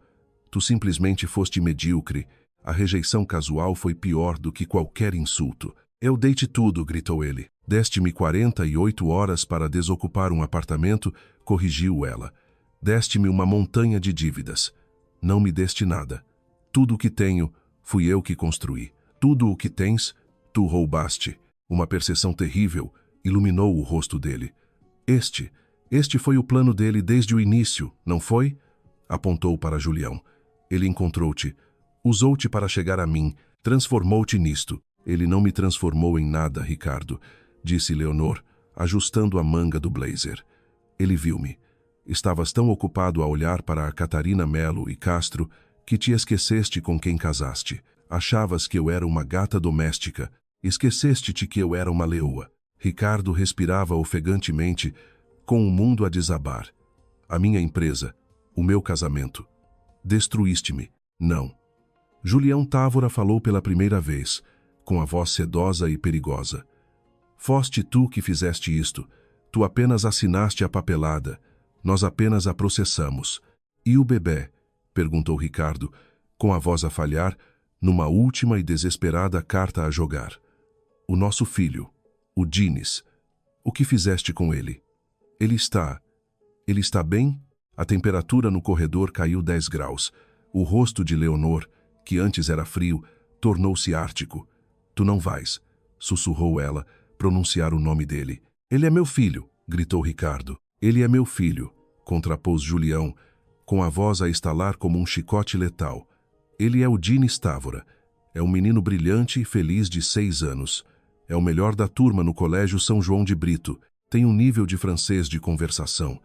Tu simplesmente foste medíocre. A rejeição casual foi pior do que qualquer insulto. Eu dei-te tudo, gritou ele. Deste-me 48 horas para desocupar um apartamento, corrigiu ela. Deste-me uma montanha de dívidas. Não me deste nada. Tudo o que tenho, fui eu que construí. Tudo o que tens, tu roubaste. Uma percepção terrível iluminou o rosto dele. Este foi o plano dele desde o início, não foi? Apontou para Julião. Ele encontrou-te, usou-te para chegar a mim, transformou-te nisto. Ele não me transformou em nada, Ricardo, disse Leonor, ajustando a manga do blazer. Ele viu-me. Estavas tão ocupado a olhar para a Catarina Melo e Castro que te esqueceste com quem casaste. Achavas que eu era uma gata doméstica. Esqueceste-te que eu era uma leoa. Ricardo respirava ofegantemente, com o mundo a desabar. A minha empresa, o meu casamento. Destruíste-me. Não. Julião Távora falou pela primeira vez, com a voz sedosa e perigosa. Foste tu que fizeste isto. Tu apenas assinaste a papelada. Nós apenas a processamos. E o bebê? Perguntou Ricardo, com a voz a falhar, numa última e desesperada carta a jogar. O nosso filho, o Dines. O que fizeste com ele? Ele está bem? A temperatura no corredor caiu 10 graus. O rosto de Leonor, que antes era frio, tornou-se ártico. Tu não vais, sussurrou ela, pronunciar o nome dele. Ele é meu filho, gritou Ricardo. Ele é meu filho, contrapôs Julião, com a voz a estalar como um chicote letal. Ele é o Dines Távora. É um menino brilhante e feliz de 6 anos. É o melhor da turma no Colégio São João de Brito. Tem um nível de francês de conversação.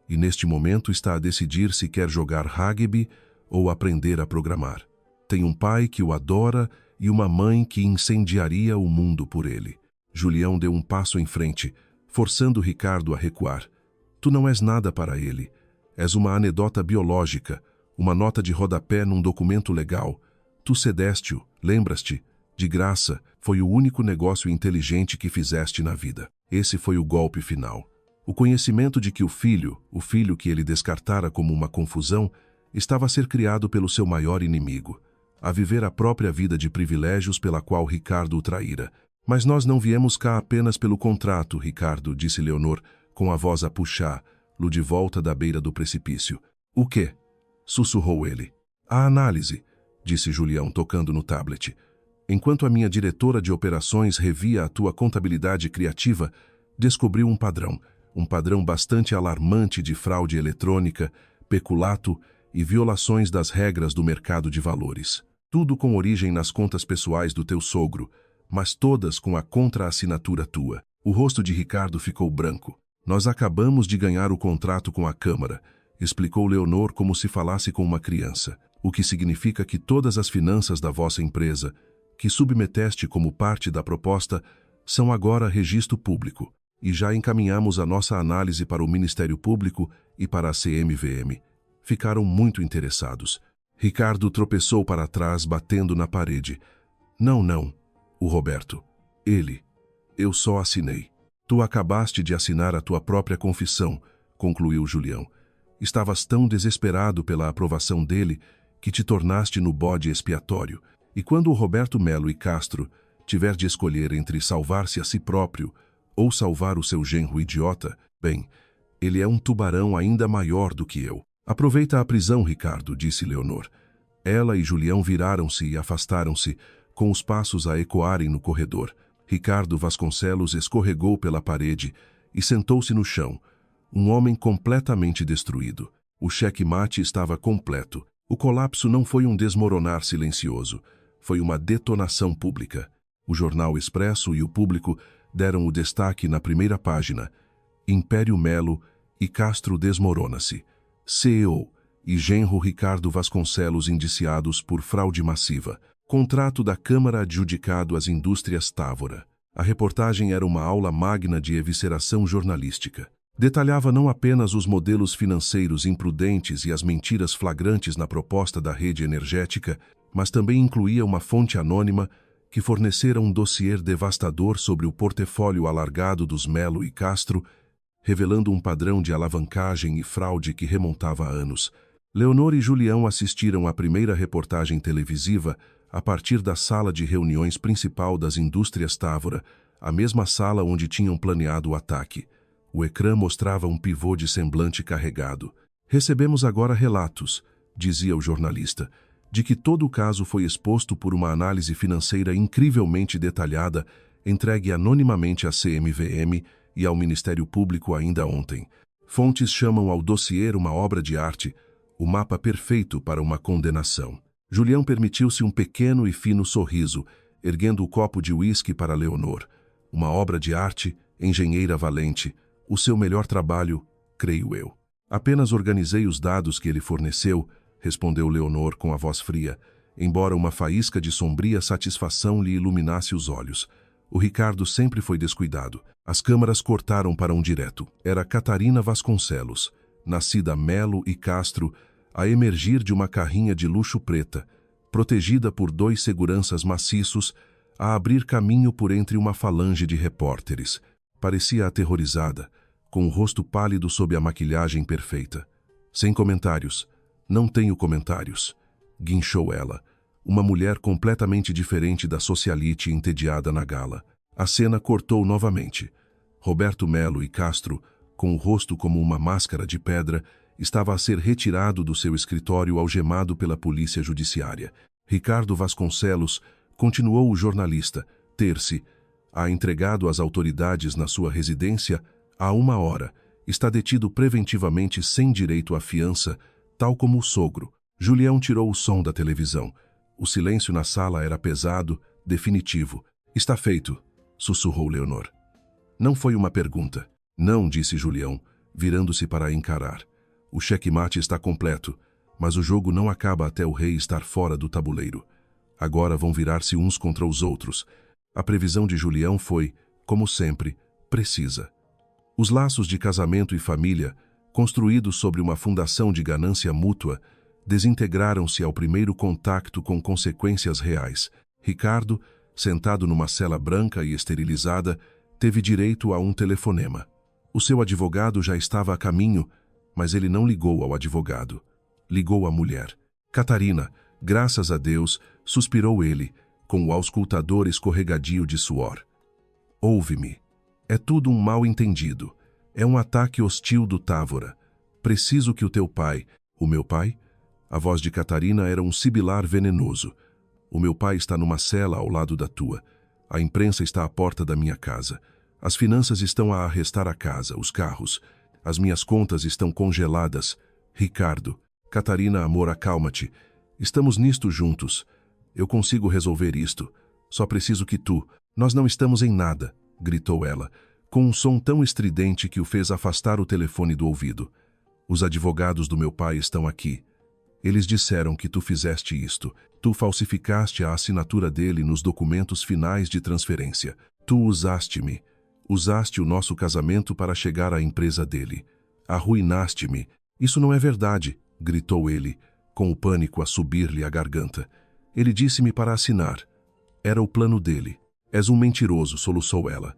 E neste momento está a decidir se quer jogar rugby ou aprender a programar. Tem um pai que o adora e uma mãe que incendiaria o mundo por ele. Julião deu um passo em frente, forçando Ricardo a recuar. Tu não és nada para ele. És uma anedota biológica, uma nota de rodapé num documento legal. Tu cedeste-o, lembras-te? De graça, foi o único negócio inteligente que fizeste na vida. Esse foi o golpe final. O conhecimento de que o filho que ele descartara como uma confusão, estava a ser criado pelo seu maior inimigo, a viver a própria vida de privilégios pela qual Ricardo o traíra. Mas nós não viemos cá apenas pelo contrato, Ricardo, disse Leonor, com a voz a puxá-lo de volta da beira do precipício. O quê? Sussurrou ele. A análise, disse Julião, tocando no tablet. Enquanto a minha diretora de operações revia a tua contabilidade criativa, descobriu um padrão bastante alarmante de fraude eletrônica, peculato e violações das regras do mercado de valores. Tudo com origem nas contas pessoais do teu sogro, mas todas com a contra-assinatura tua. O rosto de Ricardo ficou branco. Nós acabamos de ganhar o contrato com a Câmara, explicou Leonor como se falasse com uma criança, o que significa que todas as finanças da vossa empresa, que submeteste como parte da proposta, são agora registro público, e já encaminhamos a nossa análise para o Ministério Público e para a CMVM. Ficaram muito interessados. Ricardo tropeçou para trás, batendo na parede. Não, o Roberto. Eu só assinei. Tu acabaste de assinar a tua própria confissão, concluiu Julião. Estavas tão desesperado pela aprovação dele que te tornaste no bode expiatório. E quando o Roberto Melo e Castro tiver de escolher entre salvar-se a si próprio ou salvar o seu genro idiota, bem, ele é um tubarão ainda maior do que eu. Aproveita a prisão, Ricardo, disse Leonor. Ela e Julião viraram-se e afastaram-se, com os passos a ecoarem no corredor. Ricardo Vasconcelos escorregou pela parede e sentou-se no chão, um homem completamente destruído. O cheque-mate estava completo. O colapso não foi um desmoronar silencioso, foi uma detonação pública. O Jornal Expresso e o Público deram o destaque na primeira página. Império Melo e Castro desmorona-se. CEO e genro Ricardo Vasconcelos indiciados por fraude massiva. Contrato da Câmara adjudicado às indústrias Távora. A reportagem era uma aula magna de evisceração jornalística. Detalhava não apenas os modelos financeiros imprudentes e as mentiras flagrantes na proposta da rede energética, mas também incluía uma fonte anônima que fornecera um dossiê devastador sobre o portfólio alargado dos Melo e Castro, revelando um padrão de alavancagem e fraude que remontava a anos. Leonor e Julião assistiram à primeira reportagem televisiva a partir da sala de reuniões principal das indústrias Távora, a mesma sala onde tinham planeado o ataque. O ecrã mostrava um pivô de semblante carregado. Recebemos agora relatos, dizia o jornalista, de que todo o caso foi exposto por uma análise financeira incrivelmente detalhada, entregue anonimamente à CMVM e ao Ministério Público ainda ontem. Fontes chamam ao dossiê uma obra de arte, o mapa perfeito para uma condenação. Julião permitiu-se um pequeno e fino sorriso, erguendo o copo de uísque para Leonor. Uma obra de arte, engenheira valente, o seu melhor trabalho, creio eu. Apenas organizei os dados que ele forneceu, respondeu Leonor com a voz fria, embora uma faísca de sombria satisfação lhe iluminasse os olhos. O Ricardo sempre foi descuidado. As câmaras cortaram para um direto. Era Catarina Vasconcelos, nascida Melo e Castro, a emergir de uma carrinha de luxo preta, protegida por 2 seguranças maciços, a abrir caminho por entre uma falange de repórteres. Parecia aterrorizada, com o rosto pálido sob a maquilhagem perfeita. Sem comentários. Não tenho comentários, guinchou ela, uma mulher completamente diferente da socialite entediada na gala. A cena cortou novamente. Roberto Melo e Castro, com o rosto como uma máscara de pedra, estava a ser retirado do seu escritório algemado pela polícia judiciária. Ricardo Vasconcelos, continuou o jornalista, ter-se entregado às autoridades na sua residência há 1 hora. Está detido preventivamente sem direito à fiança, tal como o sogro. Julião tirou o som da televisão. O silêncio na sala era pesado, definitivo. Está feito, sussurrou Leonor. Não foi uma pergunta. Não, disse Julião, virando-se para encarar. O xeque-mate está completo, mas o jogo não acaba até o rei estar fora do tabuleiro. Agora vão virar-se uns contra os outros. A previsão de Julião foi, como sempre, precisa. Os laços de casamento e família, construídos sobre uma fundação de ganância mútua, desintegraram-se ao primeiro contacto com consequências reais. Ricardo, sentado numa cela branca e esterilizada, teve direito a um telefonema. O seu advogado já estava a caminho, mas ele não ligou ao advogado. Ligou à mulher. Catarina, graças a Deus, suspirou ele, com o auscultador escorregadio de suor. Ouve-me. É tudo um mal-entendido. É um ataque hostil do Távora. Preciso que o teu pai... O meu pai? A voz de Catarina era um sibilar venenoso. O meu pai está numa cela ao lado da tua. A imprensa está à porta da minha casa. As finanças estão a arrestar a casa, os carros. As minhas contas estão congeladas. Ricardo. Catarina, amor, acalma-te. Estamos nisto juntos. Eu consigo resolver isto. Só preciso que tu... Nós não estamos em nada, gritou ela, com um som tão estridente que o fez afastar o telefone do ouvido. Os advogados do meu pai estão aqui. Eles disseram que tu fizeste isto. Tu falsificaste a assinatura dele nos documentos finais de transferência. Tu usaste-me. Usaste o nosso casamento para chegar à empresa dele. Arruinaste-me. Isso não é verdade, gritou ele, com o pânico a subir-lhe a garganta. Ele disse-me para assinar. Era o plano dele. És um mentiroso, soluçou ela.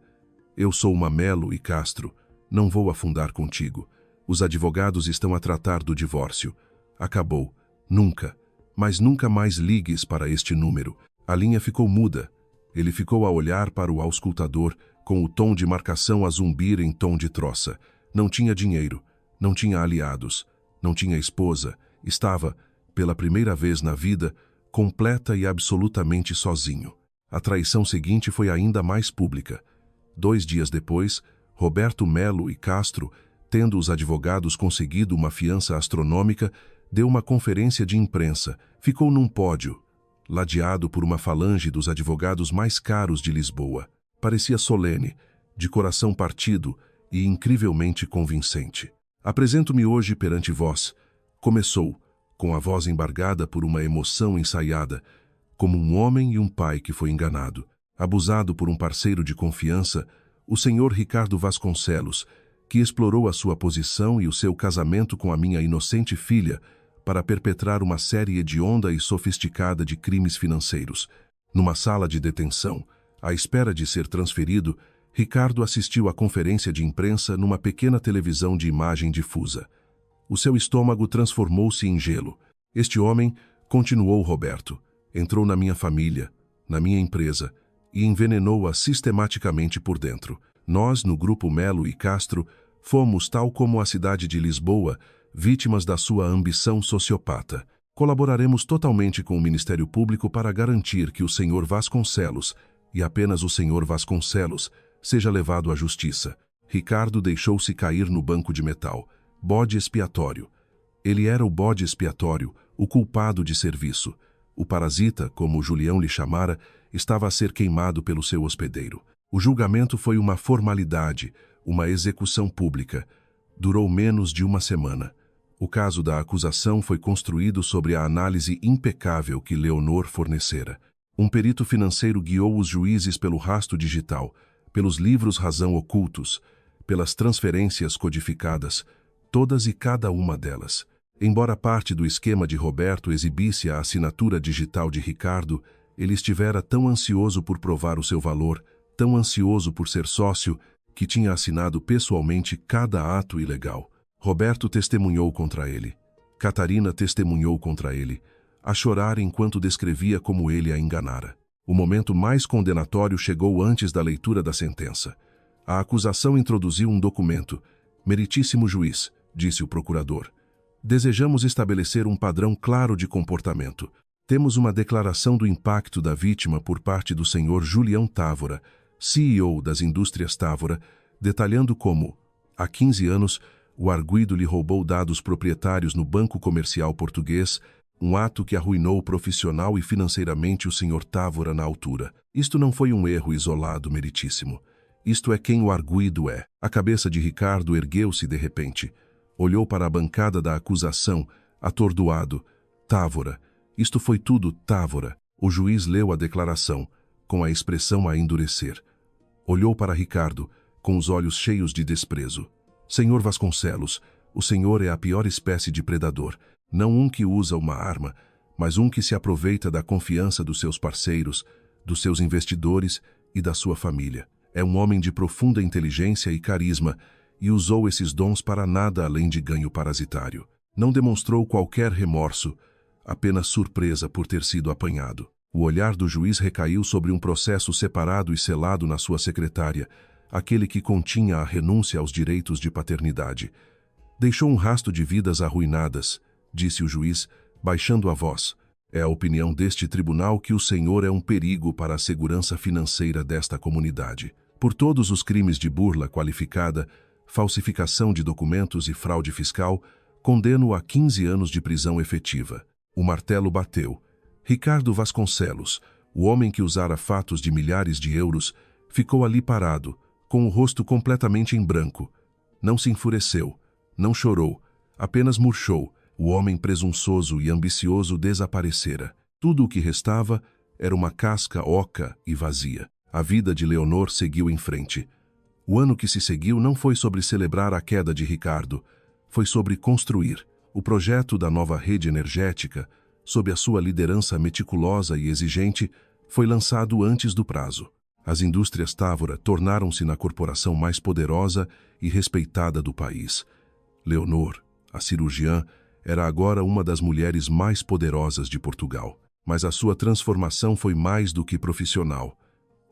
Eu sou uma Melo e Castro. Não vou afundar contigo. Os advogados estão a tratar do divórcio. Acabou. Nunca. Mas nunca mais ligues para este número. A linha ficou muda. Ele ficou a olhar para o auscultador, com o tom de marcação a zumbir em tom de troça. Não tinha dinheiro. Não tinha aliados. Não tinha esposa. Estava, pela primeira vez na vida, completa e absolutamente sozinho. A traição seguinte foi ainda mais pública. 2 dias depois, Roberto Melo e Castro, tendo os advogados conseguido uma fiança astronômica, deu uma conferência de imprensa, ficou num pódio, ladeado por uma falange dos advogados mais caros de Lisboa. Parecia solene, de coração partido e incrivelmente convincente. Apresento-me hoje perante vós, começou, com a voz embargada por uma emoção ensaiada, como um homem e um pai que foi enganado, abusado por um parceiro de confiança, o senhor Ricardo Vasconcelos, que explorou a sua posição e o seu casamento com a minha inocente filha para perpetrar uma série hedionda e sofisticada de crimes financeiros. Numa sala de detenção, à espera de ser transferido, Ricardo assistiu à conferência de imprensa numa pequena televisão de imagem difusa. O seu estômago transformou-se em gelo. Este homem, continuou Roberto, entrou na minha família, na minha empresa, e envenenou-a sistematicamente por dentro. Nós, no Grupo Melo e Castro, fomos, tal como a cidade de Lisboa, vítimas da sua ambição sociopata. Colaboraremos totalmente com o Ministério Público para garantir que o Sr. Vasconcelos, e apenas o Sr. Vasconcelos, seja levado à justiça. Ricardo deixou-se cair no banco de metal. Bode expiatório. Ele era o bode expiatório, o culpado de serviço. O parasita, como Julião lhe chamara, estava a ser queimado pelo seu hospedeiro. O julgamento foi uma formalidade, uma execução pública. Durou menos de uma semana. O caso da acusação foi construído sobre a análise impecável que Leonor fornecera. Um perito financeiro guiou os juízes pelo rastro digital, pelos livros razão ocultos, pelas transferências codificadas, todas e cada uma delas. Embora parte do esquema de Roberto exibisse a assinatura digital de Ricardo, ele estivera tão ansioso por provar o seu valor, tão ansioso por ser sócio, que tinha assinado pessoalmente cada ato ilegal. Roberto testemunhou contra ele. Catarina testemunhou contra ele, a chorar enquanto descrevia como ele a enganara. O momento mais condenatório chegou antes da leitura da sentença. A acusação introduziu um documento. Meritíssimo juiz, disse o procurador. Desejamos estabelecer um padrão claro de comportamento. Temos uma declaração do impacto da vítima por parte do Sr. Julião Távora, CEO das Indústrias Távora, detalhando como, há 15 anos, o arguido lhe roubou dados proprietários no Banco Comercial Português, um ato que arruinou profissional e financeiramente o Sr. Távora na altura. Isto não foi um erro isolado, meritíssimo. Isto é quem o arguido é. A cabeça de Ricardo ergueu-se de repente. Olhou para a bancada da acusação, atordoado. Távora. Isto foi tudo, Távora. O juiz leu a declaração, com a expressão a endurecer. Olhou para Ricardo, com os olhos cheios de desprezo. Senhor Vasconcelos, o senhor é a pior espécie de predador. Não um que usa uma arma, mas um que se aproveita da confiança dos seus parceiros, dos seus investidores e da sua família. É um homem de profunda inteligência e carisma e usou esses dons para nada além de ganho parasitário. Não demonstrou qualquer remorso, apenas surpresa por ter sido apanhado. O olhar do juiz recaiu sobre um processo separado e selado na sua secretária, aquele que continha a renúncia aos direitos de paternidade. Deixou um rastro de vidas arruinadas, disse o juiz, baixando a voz. É a opinião deste tribunal que o senhor é um perigo para a segurança financeira desta comunidade. Por todos os crimes de burla qualificada, falsificação de documentos e fraude fiscal, condeno-o a 15 anos de prisão efetiva. O martelo bateu. Ricardo Vasconcelos, o homem que usara fatos de milhares de euros, ficou ali parado, com o rosto completamente em branco. Não se enfureceu, não chorou, apenas murchou. O homem presunçoso e ambicioso desaparecera. Tudo o que restava era uma casca oca e vazia. A vida de Leonor seguiu em frente. O ano que se seguiu não foi sobre celebrar a queda de Ricardo, foi sobre construir. O projeto da nova rede energética, sob a sua liderança meticulosa e exigente, foi lançado antes do prazo. As indústrias Távora tornaram-se na corporação mais poderosa e respeitada do país. Leonor, a cirurgiã, era agora uma das mulheres mais poderosas de Portugal. Mas a sua transformação foi mais do que profissional.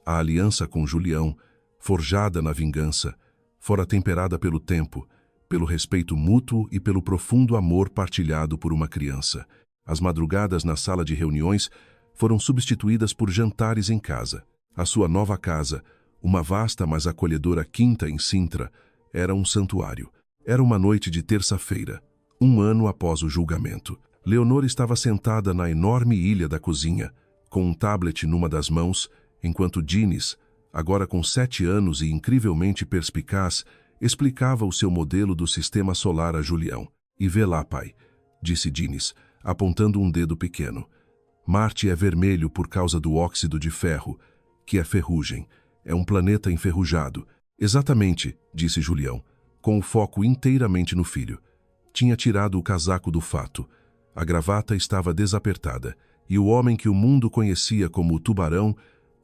A aliança com Julião, forjada na vingança, fora temperada pelo tempo, pelo respeito mútuo e pelo profundo amor partilhado por uma criança. As madrugadas na sala de reuniões foram substituídas por jantares em casa. A sua nova casa, uma vasta mas acolhedora quinta em Sintra, era um santuário. Era uma noite de terça-feira, um ano após o julgamento. Leonor estava sentada na enorme ilha da cozinha, com um tablet numa das mãos, enquanto Diniz, agora com 7 anos e incrivelmente perspicaz, explicava o seu modelo do sistema solar a Julião. E vê lá, pai, disse Diniz, apontando um dedo pequeno. Marte é vermelho por causa do óxido de ferro, que é ferrugem. É um planeta enferrujado. Exatamente, disse Julião, com o foco inteiramente no filho. Tinha tirado o casaco do fato. A gravata estava desapertada, e o homem que o mundo conhecia como o tubarão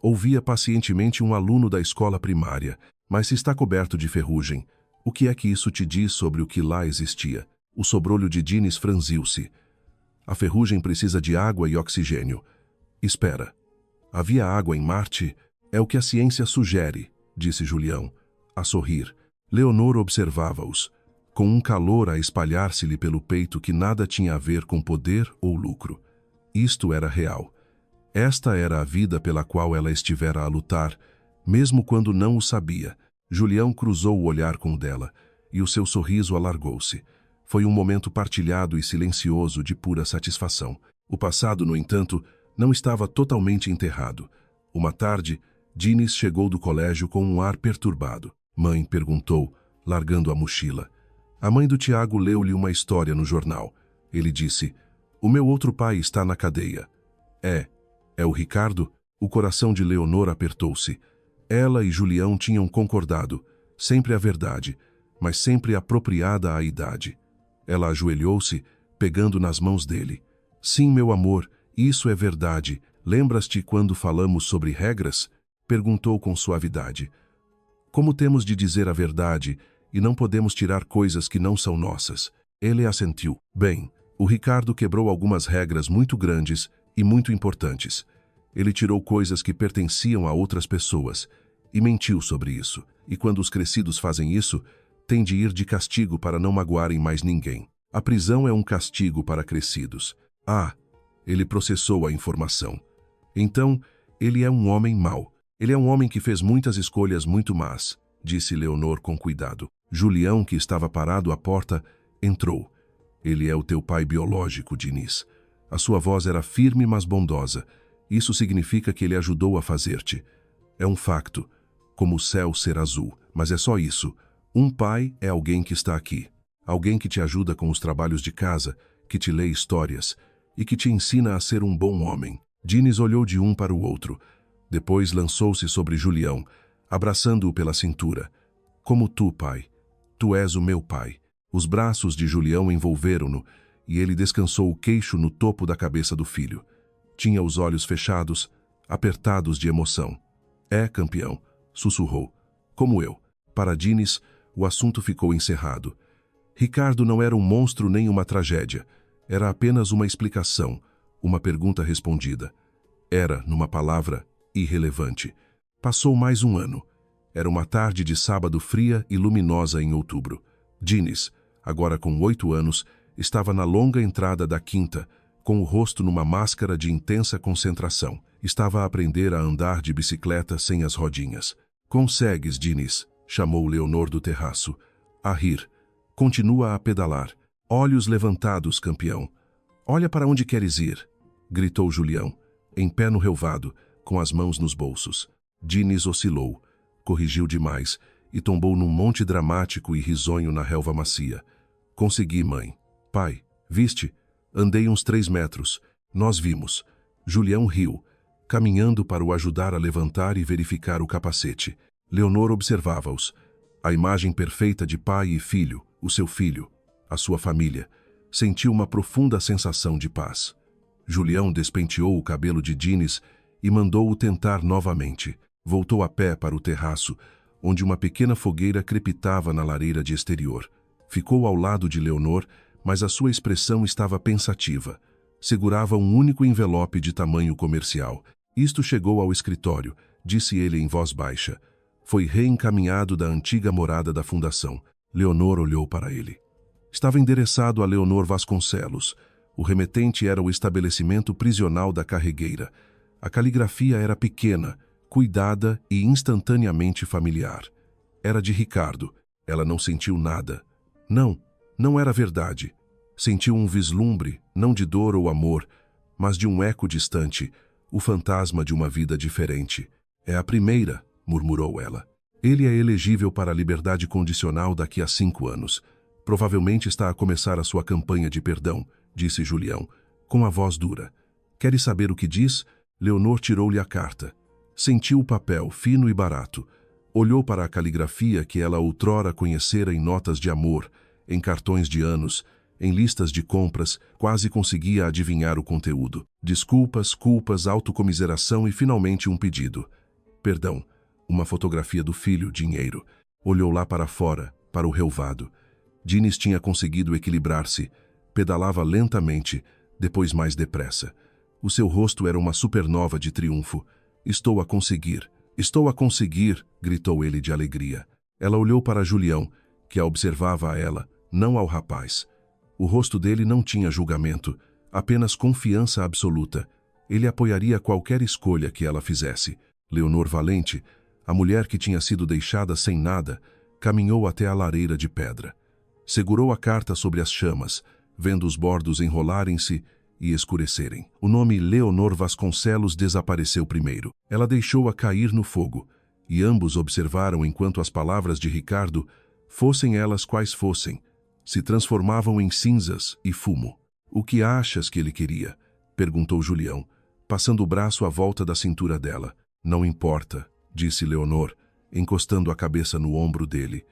ouvia pacientemente um aluno da escola primária. Mas se está coberto de ferrugem, o que é que isso te diz sobre o que lá existia? O sobrolho de Diniz franziu-se. A ferrugem precisa de água e oxigênio. Espera. Havia água em Marte? É o que a ciência sugere, disse Julião, a sorrir. Leonor observava-os, com um calor a espalhar-se-lhe pelo peito que nada tinha a ver com poder ou lucro. Isto era real. Esta era a vida pela qual ela estivera a lutar, mesmo quando não o sabia. Julião cruzou o olhar com o dela, e o seu sorriso alargou-se. Foi um momento partilhado e silencioso de pura satisfação. O passado, no entanto, não estava totalmente enterrado. Uma tarde, Diniz chegou do colégio com um ar perturbado. Mãe, perguntou, largando a mochila. A mãe do Tiago leu-lhe uma história no jornal. Ele disse, o meu outro pai está na cadeia. É o Ricardo? O coração de Leonor apertou-se. Ela e Julião tinham concordado, sempre a verdade, mas sempre apropriada à idade. Ela ajoelhou-se, pegando nas mãos dele. Sim, meu amor, isso é verdade. Lembras-te quando falamos sobre regras? Perguntou com suavidade. Como temos de dizer a verdade e não podemos tirar coisas que não são nossas? Ele assentiu. Bem, o Ricardo quebrou algumas regras muito grandes e muito importantes. Ele tirou coisas que pertenciam a outras pessoas e mentiu sobre isso. E quando os crescidos fazem isso, têm de ir de castigo para não magoarem mais ninguém. A prisão é um castigo para crescidos. Ele processou a informação. Então, ele é um homem mau. Ele é um homem que fez muitas escolhas muito más, disse Leonor com cuidado. Julião, que estava parado à porta, entrou. Ele é o teu pai biológico, Diniz. A sua voz era firme, mas bondosa. Isso significa que ele ajudou a fazer-te. É um facto, como o céu ser azul, mas é só isso. Um pai é alguém que está aqui. Alguém que te ajuda com os trabalhos de casa, que te lê histórias e que te ensina a ser um bom homem. Diniz olhou de um para o outro. Depois lançou-se sobre Julião, abraçando-o pela cintura. Como tu, pai. Tu és o meu pai. Os braços de Julião envolveram-no e ele descansou o queixo no topo da cabeça do filho. Tinha os olhos fechados, apertados de emoção. Campeão, sussurrou. Como eu. Para Diniz, o assunto ficou encerrado. Ricardo não era um monstro nem uma tragédia. Era apenas uma explicação, uma pergunta respondida. Era, numa palavra, irrelevante. Passou mais um ano. Era uma tarde de sábado fria e luminosa em outubro. Diniz, agora com 8 anos, estava na longa entrada da quinta, com o rosto numa máscara de intensa concentração. Estava a aprender a andar de bicicleta sem as rodinhas. Consegues, Diniz, chamou Leonor do terraço. A rir. Continua a pedalar. Olhos levantados, campeão. Olha para onde queres ir, gritou Julião, em pé no relvado, com as mãos nos bolsos. Diniz oscilou, corrigiu demais e tombou num monte dramático e risonho na relva macia. Consegui, mãe. Pai, viste? Andei uns 3 metros. Nós vimos. Julião riu, caminhando para o ajudar a levantar e verificar o capacete. Leonor observava-os. A imagem perfeita de pai e filho, o seu filho, a sua família. Sentiu uma profunda sensação de paz. Julião despenteou o cabelo de Diniz e mandou-o tentar novamente. Voltou a pé para o terraço, onde uma pequena fogueira crepitava na lareira de exterior. Ficou ao lado de Leonor, mas a sua expressão estava pensativa. Segurava um único envelope de tamanho comercial. Isto chegou ao escritório, disse ele em voz baixa. Foi reencaminhado da antiga morada da fundação. Leonor olhou para ele. Estava endereçado a Leonor Vasconcelos. O remetente era o estabelecimento prisional da Carregueira. A caligrafia era pequena, cuidada e instantaneamente familiar. Era de Ricardo. Ela não sentiu nada. Não era verdade. Sentiu um vislumbre, não de dor ou amor, mas de um eco distante, o fantasma de uma vida diferente. É a primeira, murmurou ela. Ele é elegível para a liberdade condicional daqui a 5 anos. Provavelmente está a começar a sua campanha de perdão, disse Julião, com a voz dura. Queres saber o que diz? Leonor tirou-lhe a carta. Sentiu o papel, fino e barato. Olhou para a caligrafia que ela outrora conhecera em notas de amor, em cartões de anos, em listas de compras, quase conseguia adivinhar o conteúdo. Desculpas, culpas, autocomiseração e finalmente um pedido. Perdão, uma fotografia do filho, dinheiro. Olhou lá para fora, para o relvado. Diniz tinha conseguido equilibrar-se. Pedalava lentamente, depois mais depressa. O seu rosto era uma supernova de triunfo. Estou a conseguir, gritou ele de alegria. Ela olhou para Julião, que a observava a ela, não ao rapaz. O rosto dele não tinha julgamento, apenas confiança absoluta. Ele apoiaria qualquer escolha que ela fizesse. Leonor Valente, a mulher que tinha sido deixada sem nada, caminhou até a lareira de pedra. Segurou a carta sobre as chamas, vendo os bordos enrolarem-se e escurecerem. O nome Leonor Vasconcelos desapareceu primeiro. Ela deixou-a cair no fogo, e ambos observaram enquanto as palavras de Ricardo, fossem elas quais fossem, se transformavam em cinzas e fumo. O que achas que ele queria? Perguntou Julião, passando o braço à volta da cintura dela. Não importa, disse Leonor, encostando a cabeça no ombro dele.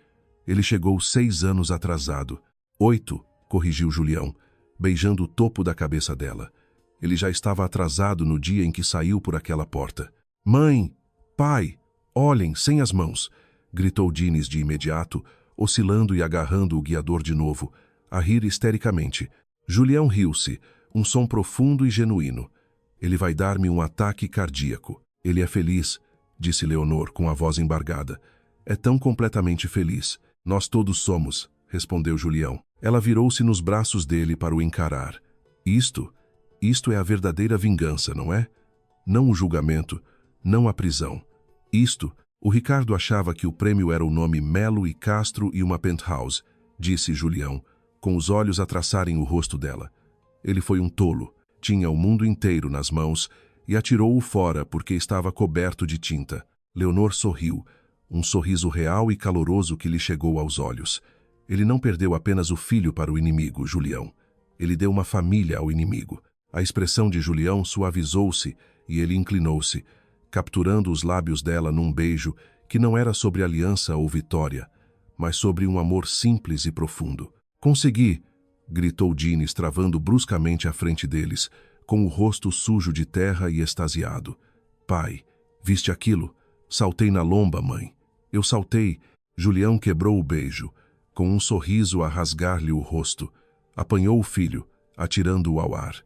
Ele chegou 6 anos atrasado. 8, corrigiu Julião, beijando o topo da cabeça dela. Ele já estava atrasado no dia em que saiu por aquela porta. Mãe! Pai! Olhem, sem as mãos! Gritou Diniz de imediato, oscilando e agarrando o guiador de novo, a rir histericamente. Julião riu-se, um som profundo e genuíno. Ele vai dar-me um ataque cardíaco. Ele é feliz, disse Leonor com a voz embargada. É tão completamente feliz. Nós todos somos, respondeu Julião. Ela virou-se nos braços dele para o encarar. Isto é a verdadeira vingança, não é? Não o julgamento, não a prisão. O Ricardo achava que o prêmio era o nome Melo e Castro e uma penthouse, disse Julião, com os olhos a traçarem o rosto dela. Ele foi um tolo, tinha o mundo inteiro nas mãos e atirou-o fora porque estava coberto de tinta. Leonor sorriu, um sorriso real e caloroso que lhe chegou aos olhos. Ele não perdeu apenas o filho para o inimigo, Julião. Ele deu uma família ao inimigo. A expressão de Julião suavizou-se e ele inclinou-se, capturando os lábios dela num beijo que não era sobre aliança ou vitória, mas sobre um amor simples e profundo. Consegui! Gritou Diniz, travando bruscamente à frente deles, com o rosto sujo de terra e extasiado. Pai, viste aquilo? Saltei na lomba, mãe. Eu saltei. Julião quebrou o beijo, com um sorriso a rasgar-lhe o rosto. Apanhou o filho, atirando-o ao ar.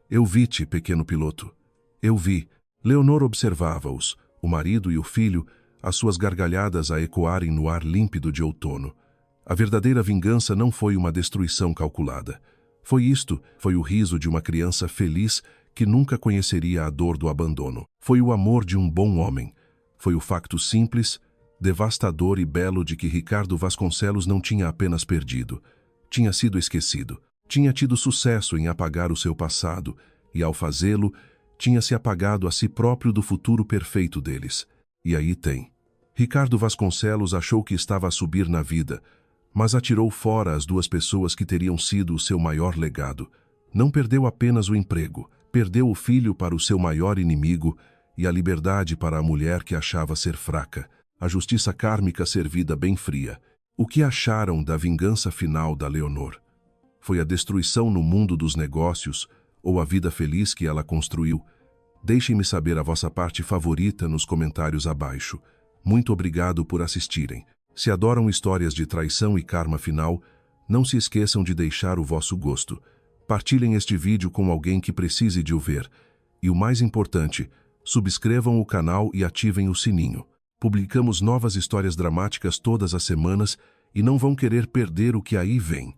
Eu vi-te, pequeno piloto. Eu vi. Leonor observava-os, o marido e o filho, as suas gargalhadas a ecoarem no ar límpido de outono. A verdadeira vingança não foi uma destruição calculada. Foi o riso de uma criança feliz que nunca conheceria a dor do abandono. Foi o amor de um bom homem. Foi o facto simples, devastador e belo de que Ricardo Vasconcelos não tinha apenas perdido. Tinha sido esquecido. Tinha tido sucesso em apagar o seu passado e, ao fazê-lo, tinha se apagado a si próprio do futuro perfeito deles. E aí tem. Ricardo Vasconcelos achou que estava a subir na vida, mas atirou fora as 2 pessoas que teriam sido o seu maior legado. Não perdeu apenas o emprego, perdeu o filho para o seu maior inimigo e a liberdade para a mulher que achava ser fraca, a justiça kármica servida bem fria. O que acharam da vingança final da Leonor? Foi a destruição no mundo dos negócios ou a vida feliz que ela construiu? Deixem-me saber a vossa parte favorita nos comentários abaixo. Muito obrigado por assistirem. Se adoram histórias de traição e karma final, não se esqueçam de deixar o vosso gosto. Partilhem este vídeo com alguém que precise de o ver. E o mais importante, subscrevam o canal e ativem o sininho. Publicamos novas histórias dramáticas todas as semanas e não vão querer perder o que aí vem.